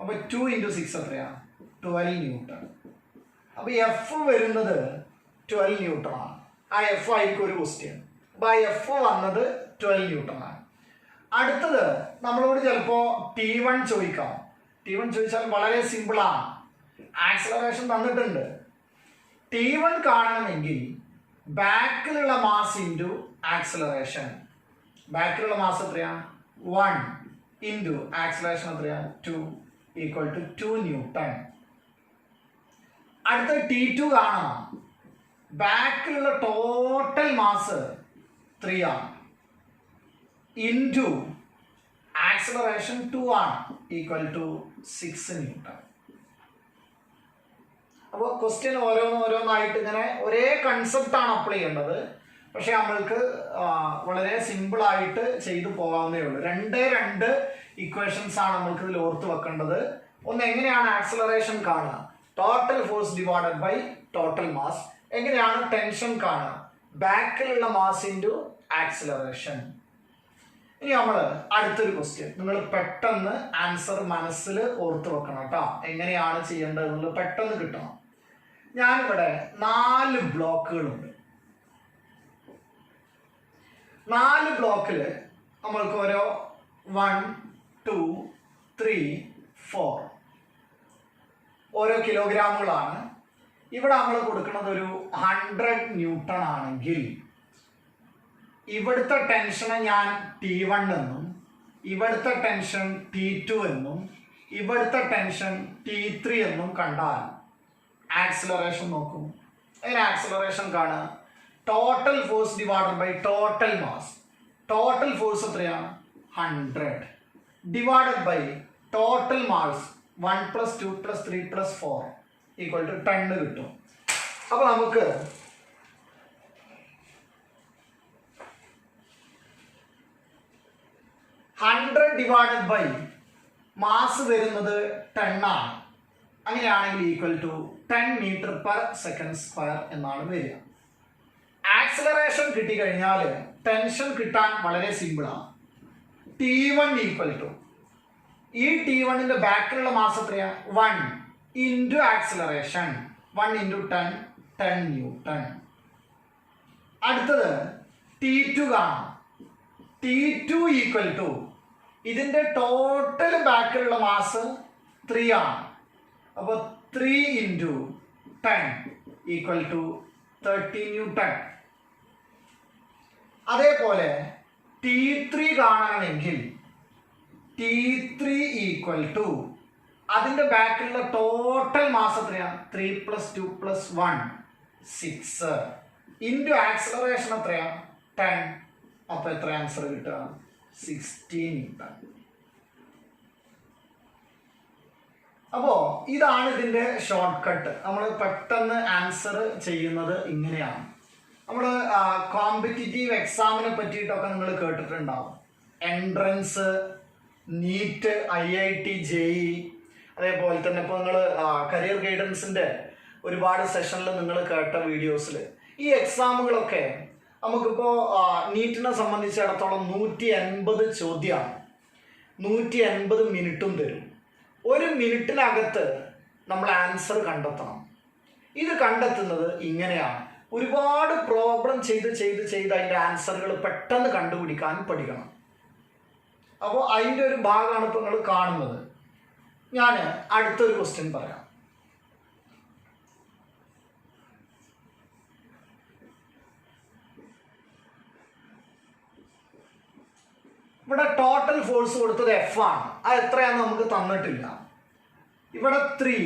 അപ്പോൾ 2 × 6 എത്രയാണ്? 12 ന്യൂട്ടൺ. അപ്പോൾ എഫ് വരുന്നത് 12 ന്യൂട്ടൺ ആണ്. ആ എഫ് ആയിരിക്കും ഒരു ക്വസ്റ്റ്യൻ. അപ്പോൾ ആ എഫ് വന്നത് 12 ന്യൂട്ടൺ ആണ്. അടുത്തത് നമ്മളോട് ചിലപ്പോൾ T1 ചോദിക്കാം. T1 ചോദിച്ചാൽ വളരെ സിമ്പിളാണ്. ആക്സിലറേഷൻ തന്നിട്ടുണ്ട്. T1 കാണണമെങ്കിൽ ബാക്കിലുള്ള മാസ് ഇൻറ്റു ആക്സിലറേഷൻ. ബാക്കിലുള്ള മാസ് എത്രയാണ്? 1 ഇൻറ്റു ആക്സിലറേഷൻ എത്രയാണ്? 2. Equal to 2 newton. അടുത്ത T2 കാണാം. ബാക്കിലുള്ള ടോട്ടൽ മാസ് 3 ആണ് ഇൻറ്റു ആക്സിലറേഷൻ 2 ആണ് ഈക്വൽ ടു 6 ന്യൂട്ടൺ. അപ്പോൾ ക്വസ്റ്റ്യൻ ഓരോന്നായിട്ട് ഇങ്ങനെ ഒരേ കൺസെപ്റ്റാണ് അപ്ലൈ ചെയ്യേണ്ടത്. പക്ഷെ നമ്മൾക്ക് വളരെ സിമ്പിളായിട്ട് ചെയ്തു പോകാവുന്നേ ഉള്ളൂ. രണ്ട് ഇക്വേഷൻസ് ആണ് നമ്മൾക്ക് ഇതിൽ ഓർത്ത് വെക്കേണ്ടത്. ഒന്ന്, എങ്ങനെയാണ് ആക്സിലറേഷൻ കാണുക? Total force divided by total mass. എങ്ങനെയാണ് ടെൻഷൻ കാണുക? ബാക്കിലുള്ള മാസ് ഇൻറ്റു ആക്സിലറേഷൻ. ഇനി നമ്മൾ അടുത്തൊരു ക്വസ്റ്റ്യൻ, നിങ്ങൾ പെട്ടെന്ന് ആൻസർ മനസ്സിൽ ഓർത്ത് വെക്കണം കേട്ടോ. എങ്ങനെയാണ് ചെയ്യേണ്ടത് എന്നുള്ളത് പെട്ടെന്ന് കിട്ടണം. ഞാനിവിടെ 4 ബ്ലോക്കുകളുണ്ട്. 4 ബ്ലോക്കിൽ നമ്മൾക്ക് ഓരോ 1, 2, 3, 4 ഓരോ കിലോഗ്രാമുകളാണ്. ഇവിടെ നമ്മൾ കൊടുക്കുന്നത് ഒരു 100 ന്യൂട്ടൺ ആണെങ്കിൽ ഇവിടുത്തെ ടെൻഷനെ ഞാൻ T1 എന്നും ഇവിടുത്തെ ടെൻഷൻ T2 എന്നും ഇവിടുത്തെ ടെൻഷൻ T3 എന്നും കണ്ടാൽ ആക്സിലറേഷൻ നോക്കും. എങ്ങനെ ആക്സിലറേഷൻ കാണുക? Total force divided by total mass. Total force എത്രയാണ്? 100 divided by total mass 1 + 2 + 3 + 4 equal to 10 കിട്ടും. അപ്പോൾ നമുക്ക് 100 ഡിവൈഡഡ് ബൈ മാസ് വരുന്നത് 10 ആണ്. അങ്ങനെയാണെങ്കിൽ ഈക്വൽ ടു 10 m/s² എന്നാണ് വരിക. ആക്സിലറേഷൻ കിട്ടിക്കഴിഞ്ഞാൽ ടെൻഷൻ കിട്ടാൻ വളരെ സിമ്പിളാണ്. T1 ഈക്വൽ ടു, ഈ T1ന്റെ ബാക്കിലുള്ള മാസ് എത്രയാണ്? 1 ഇൻറ്റു ആക്സിലറേഷൻ 1 × 10 10 ന്യൂട്ടൺ. അടുത്തത് T2 കാണാം. T2 ഈക്വൽ ടു, ഇതിൻ്റെ ടോട്ടൽ ബാക്കിലുള്ള മാസ് 3 ആണ്. അപ്പോൾ 3 × 10 ഈക്വൽ ടു 30 ന്യൂട്ടൺ. അതേപോലെ T3 കാണണമെങ്കിൽ T3 ഈക്വൽ ടു, അതിൻ്റെ ബാക്കിലുള്ള ടോട്ടൽ മാസ് എത്രയാണ്? 3 + 2 + 1 6 ഇൻറ്റു ആക്സിലറേഷൻ എത്രയാണ്? 10. അപ്പോൾ എത്ര ആൻസർ കിട്ടുക? 16 ന്യൂട്ടൺ. അപ്പോൾ ഇതാണ് ഇതിൻ്റെ ഷോർട്ട് കട്ട്. നമ്മൾ പെട്ടെന്ന് ആൻസർ ചെയ്യുന്നത് ഇങ്ങനെയാണ്. നമ്മൾ കോമ്പറ്റിറ്റീവ് എക്സാമിനെ പറ്റിയിട്ടൊക്കെ നിങ്ങൾ കേട്ടിട്ടുണ്ടാവും. എൻട്രൻസ്, നീറ്റ്, IIT, JEE, അതേപോലെ തന്നെ ഇപ്പോൾ നിങ്ങൾ കരിയർ ഗൈഡൻസിൻ്റെ ഒരുപാട് സെഷനിൽ നിങ്ങൾ കേട്ട വീഡിയോസിൽ ഈ എക്സാമുകളൊക്കെ നമുക്കിപ്പോൾ നീറ്റിനെ സംബന്ധിച്ചിടത്തോളം 180 ചോദ്യമാണ്. 180 മിനിറ്റും തരും. 1 മിനിറ്റിനകത്ത് നമ്മൾ ആൻസർ കണ്ടെത്തണം. ഇത് കണ്ടെത്തുന്നത് ഇങ്ങനെയാണ്. ഒരുപാട് പ്രോബ്ലം ചെയ്ത് അതിൻ്റെ ആൻസറുകൾ പെട്ടെന്ന് കണ്ടുപിടിക്കാൻ പഠിക്കണം. അപ്പോൾ അതിൻ്റെ ഒരു ഭാഗമാണ് ഇപ്പോൾ നിങ്ങൾ കാണുന്നത്. ഞാൻ അടുത്തൊരു ക്വസ്റ്റ്യൻ പറയാം. ഇവിടെ ടോട്ടൽ ഫോഴ്സ് കൊടുത്തത് F ആണ്. അത് എത്രയാണെന്ന് നമുക്ക് തന്നിട്ടില്ല. ഇവിടെ 3,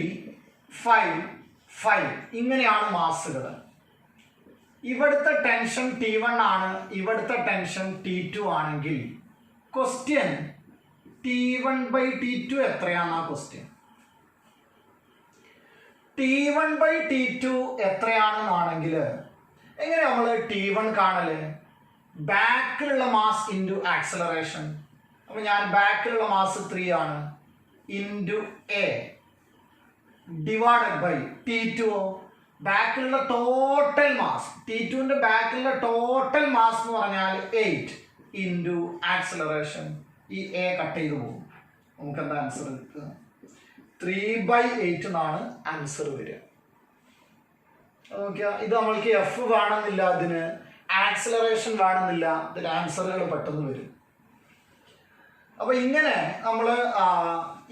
5, 5 ഇങ്ങനെയാണ് മാസുകൾ. ഇവിടുത്തെ ടെൻഷൻ T1 ആണ്, ഇവിടുത്തെ ടെൻഷൻ T2 ആണെങ്കിൽ ക്വസ്റ്റ്യൻ T1/T2 എത്രയാണ്? ക്വസ്റ്റ്യൻ T1/T2 എത്രയാണെന്നാണെങ്കിൽ എങ്ങനെ നമ്മൾ T1 കാണല്? ബാക്കിലുള്ള മാസ് ഇൻറ്റു ആക്സിലറേഷൻ. അപ്പോൾ ഞാൻ ബാക്കിലുള്ള മാസ് 3 ആണ് into A divided by T2. ബാക്കിലുള്ള ടോട്ടൽ മാസ്, T2ന്റെ ബാക്കിലുള്ള ടോട്ടൽ മാസ് എന്ന് പറഞ്ഞാൽ 8 ഇൻറ്റു ആക്സിലറേഷൻ. ഈ A കട്ട് ചെയ്ത് പോകും. നമുക്ക് എന്താ ആൻസർ കിട്ടുക? 3/8 എന്നാണ് ആൻസർ വരിക. ഓക്കെ, ഇത് നമ്മൾക്ക് F വേണമെന്നില്ല, അതിന് ആക്സിലറേഷൻ വേണമെന്നില്ല, ഇതിന് ആൻസറുകൾ പെട്ടെന്ന് വരും. അപ്പോൾ ഇങ്ങനെ നമ്മൾ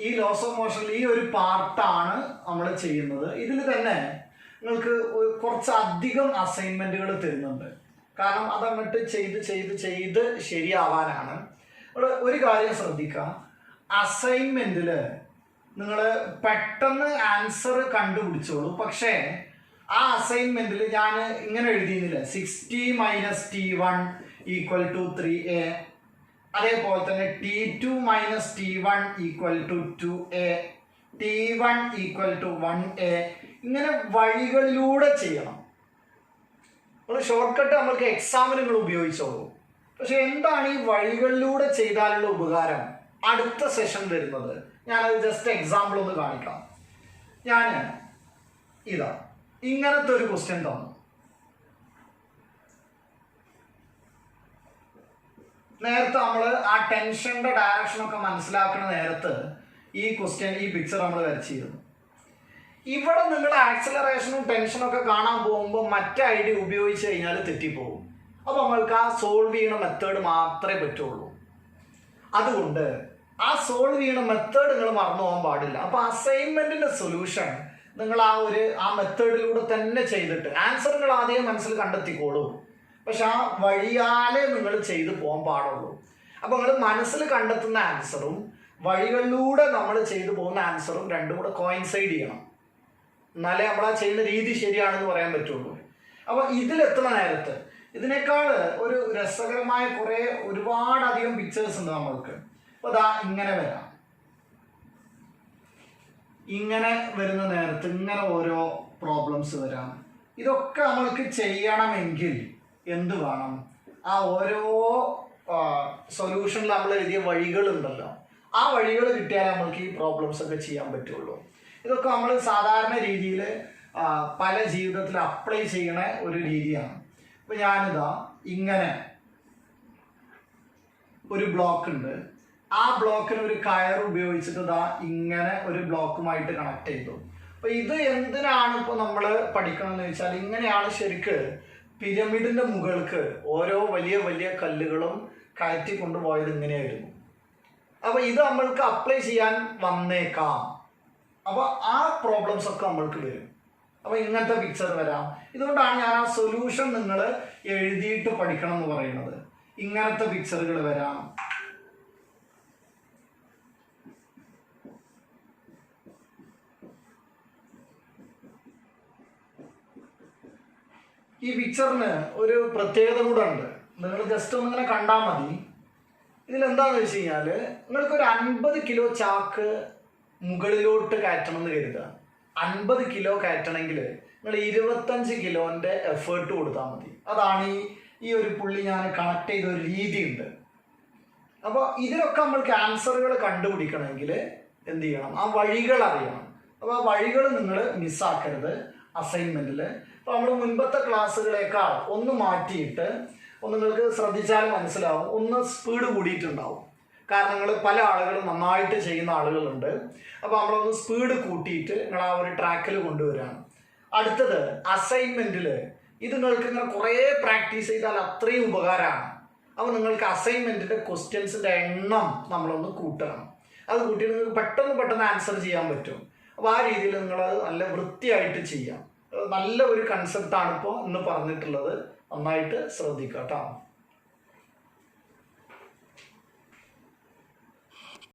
ഈ ലോസ് ഓഫ് മോഷനിൽ ഈ ഒരു പാർട്ടാണ് നമ്മൾ ചെയ്യുന്നത്. ഇതിൽ തന്നെ നിങ്ങൾക്ക് കുറച്ചധികം അസൈൻമെൻറ്റുകൾ തരുന്നുണ്ട്. കാരണം അതങ്ങോട്ട് ചെയ്ത് ശരിയാവാനാണ്. ഒരു കാര്യം ശ്രദ്ധിക്കുക, അസൈൻമെൻറ്റിൽ നിങ്ങൾ പെട്ടെന്ന് ആൻസർ കണ്ടുപിടിച്ചോളൂ. പക്ഷേ ആ അസൈൻമെന്റിൽ ഞാൻ ഇങ്ങനെ എഴുതിയിരുന്നില്ല, 60 - T1 = 3a, അതേപോലെ തന്നെ T2 - T1 = 2a, T1 = 1a. ഇങ്ങനെ വഴികളിലൂടെ ചെയ്യണം. ഷോർട്ട് കട്ട് നമ്മൾക്ക് എക്സാമിന് നിങ്ങൾ ഉപയോഗിച്ചോളൂ. പക്ഷെ എന്താണ് ഈ വഴികളിലൂടെ ചെയ്താലുള്ള ഉപകാരം? അടുത്ത സെഷൻ വരുന്നത് ഞാനത് ജസ്റ്റ് എക്സാമ്പിൾ ഒന്ന് കാണിക്കാം. ഞാൻ ഇതാ ഇങ്ങനത്തെ ഒരു ക്വസ്റ്റ്യൻ തന്നു. നേരത്തെ നമ്മൾ ആ ടെൻഷന്റെ ഡയറക്ഷനൊക്കെ മനസ്സിലാക്കുന്ന നേരത്ത് ഈ ക്വസ്റ്റ്യൻ, ഈ പിക്ചർ നമ്മൾ വരച്ചിരുന്നു. ഇവിടെ നിങ്ങൾ ആക്സിലറേഷനും ടെൻഷനും ഒക്കെ കാണാൻ പോകുമ്പോൾ മറ്റേ ഐഡിയ ഉപയോഗിച്ച് കഴിഞ്ഞാൽ തെറ്റിപ്പോകും. അപ്പോൾ നമ്മൾക്ക് ആ സോൾവ് ചെയ്യണ മെത്തേഡ് മാത്രമേ പറ്റുള്ളൂ. അതുകൊണ്ട് ആ സോൾവ് ചെയ്യണ മെത്തേഡ് നിങ്ങൾ മറന്നു പോകാൻ പാടില്ല. അപ്പോൾ അസൈൻമെന്റിന്റെ സൊല്യൂഷൻ നിങ്ങൾ ആ മെത്തേഡിലൂടെ തന്നെ ചെയ്തിട്ട് ആൻസർ നിങ്ങൾ ആദ്യം മനസ്സിൽ കണ്ടെത്തിക്കോളൂ. പക്ഷെ ആ വഴിയാലെ നിങ്ങൾ ചെയ്തു പോകാൻ പാടുള്ളൂ. അപ്പോൾ നിങ്ങൾ മനസ്സിൽ കണ്ടെത്തുന്ന ആൻസറും വഴികളിലൂടെ നമ്മൾ ചെയ്തു പോകുന്ന ആൻസറും രണ്ടും കൂടെ കോയിൻസൈഡ് ചെയ്യണം. എന്നാലേ നമ്മൾ ആ ചെയ്യുന്ന രീതി ശരിയാണെന്ന് പറയാൻ പറ്റുള്ളൂ. അപ്പോൾ ഇതിലെത്തുന്ന നേരത്ത് ഇതിനേക്കാൾ ഒരു രസകരമായ ഒരുപാടധികം പിക്ചേഴ്സ് ഉണ്ട് നമ്മൾക്ക്. അപ്പോൾ അതാ ഇങ്ങനെ വരാം. ഇങ്ങനെ വരുന്ന നേരത്ത് ഇങ്ങനെ ഓരോ പ്രോബ്ലംസ് വരാം. ഇതൊക്കെ നമ്മൾക്ക് ചെയ്യണമെങ്കിൽ എന്ത് വേണം? ആ ഓരോ സൊല്യൂഷനിൽ നമ്മൾ എഴുതിയ വഴികളുണ്ടല്ലോ, ആ വഴികൾ കിട്ടിയാൽ നമ്മൾക്ക് ഈ പ്രോബ്ലംസ് ഒക്കെ ചെയ്യാൻ പറ്റുള്ളൂ. ഇതൊക്കെ നമ്മൾ സാധാരണ രീതിയിൽ പല ജീവിതത്തിൽ അപ്ലൈ ചെയ്യണ ഒരു രീതിയാണ്. ഇപ്പം ഞാനിതാ ഇങ്ങനെ ഒരു ബ്ലോക്ക് ഉണ്ട്. ആ ബ്ലോക്കിന് ഒരു കയർ ഉപയോഗിച്ചിട്ട് ഇതാ ഇങ്ങനെ ഒരു ബ്ലോക്കുമായിട്ട് കണക്ട് ചെയ്തു. അപ്പോൾ ഇത് എന്തിനാണ് ഇപ്പോൾ നമ്മൾ പഠിക്കണമെന്ന് വെച്ചാൽ, ഇങ്ങനെയാണ് ശരിക്ക് പിരമിഡിൻ്റെ മുകൾക്ക് ഓരോ വലിയ വലിയ കല്ലുകളും കയറ്റി കൊണ്ടുപോയത് ഇങ്ങനെയായിരുന്നു. അപ്പോൾ ഇത് നമ്മൾക്ക് അപ്ലൈ ചെയ്യാൻ വന്നേക്കാം. അപ്പോൾ ആ പ്രോബ്ലംസ് ഒക്കെ നമ്മൾക്ക് വരും. അപ്പോൾ ഇങ്ങനത്തെ പിക്ചർ വരാം. ഇതുകൊണ്ടാണ് ഞാൻ ആ സൊല്യൂഷൻ നിങ്ങൾ എഴുതിയിട്ട് പഠിക്കണം എന്ന് പറയുന്നത്. ഇങ്ങനത്തെ പിക്ചറുകൾ വരാം. ഈ പിക്ചറിന് ഒരു പ്രത്യേകത കൂടെ ഉണ്ട്. നിങ്ങൾ ജസ്റ്റ് ഒന്നിങ്ങനെ കണ്ടാൽ മതി. ഇതിലെന്താണെന്ന് വെച്ച് കഴിഞ്ഞാൽ, നിങ്ങൾക്കൊരു 50 കിലോ ചാക്ക് മുകളിലോട്ട് കയറ്റണം എന്ന് കരുതുക. 50 കിലോ കയറ്റണമെങ്കിൽ നിങ്ങൾ 25 കിലോൻ്റെ എഫേർട്ട് കൊടുത്താൽ മതി. അതാണ് ഈ ഒരു പുള്ളി ഞാൻ കണക്ട് ചെയ്ത ഒരു രീതിയുണ്ട്. അപ്പോൾ ഇതിലൊക്കെ നമ്മൾക്ക് ആൻസറുകൾ കണ്ടുപിടിക്കണമെങ്കിൽ എന്ത് ചെയ്യണം? ആ വഴികൾ അറിയണം. അപ്പോൾ ആ വഴികൾ നിങ്ങൾ മിസ്സാക്കരുത് അസൈൻമെൻറ്റിൽ. അപ്പോൾ നമ്മൾ മുൻപത്തെ ക്ലാസ്സുകളേക്കാൾ ഒന്ന് മാറ്റിയിട്ട് നിങ്ങൾക്ക് ശ്രദ്ധിച്ചാൽ മനസ്സിലാവും, ഒന്ന് സ്പീഡ് കൂടിയിട്ടുണ്ടാവും. കാരണം നിങ്ങൾ പല ആളുകളും നന്നായിട്ട് ചെയ്യുന്ന ആളുകളുണ്ട്. അപ്പോൾ നമ്മളൊന്ന് സ്പീഡ് കൂട്ടിയിട്ട് നിങ്ങൾ ആ ഒരു ട്രാക്കിൽ കൊണ്ടുവരാണ്. അടുത്തത് അസൈൻമെൻറ്റിൽ ഇത് നിങ്ങൾക്ക് ഇങ്ങനെ കുറേ പ്രാക്ടീസ് ചെയ്താൽ അത്രയും ഉപകാരമാണ്. അപ്പോൾ നിങ്ങൾക്ക് അസൈൻമെൻറ്റിൻ്റെ ക്വസ്റ്റ്യൻസിൻ്റെ എണ്ണം നമ്മളൊന്ന് കൂട്ടണം. അത് കൂട്ടിയിട്ട് നിങ്ങൾക്ക് പെട്ടെന്ന് ആൻസർ ചെയ്യാൻ പറ്റും. അപ്പോൾ ആ രീതിയിൽ നിങ്ങളത് നല്ല വൃത്തിയായിട്ട് ചെയ്യാം. നല്ല ഒരു കൺസെപ്റ്റാണ് ഇപ്പോൾ ഇന്ന് പറഞ്ഞിട്ടുള്ളത്. നന്നായിട്ട് ശ്രദ്ധിക്കാം കേട്ടോ.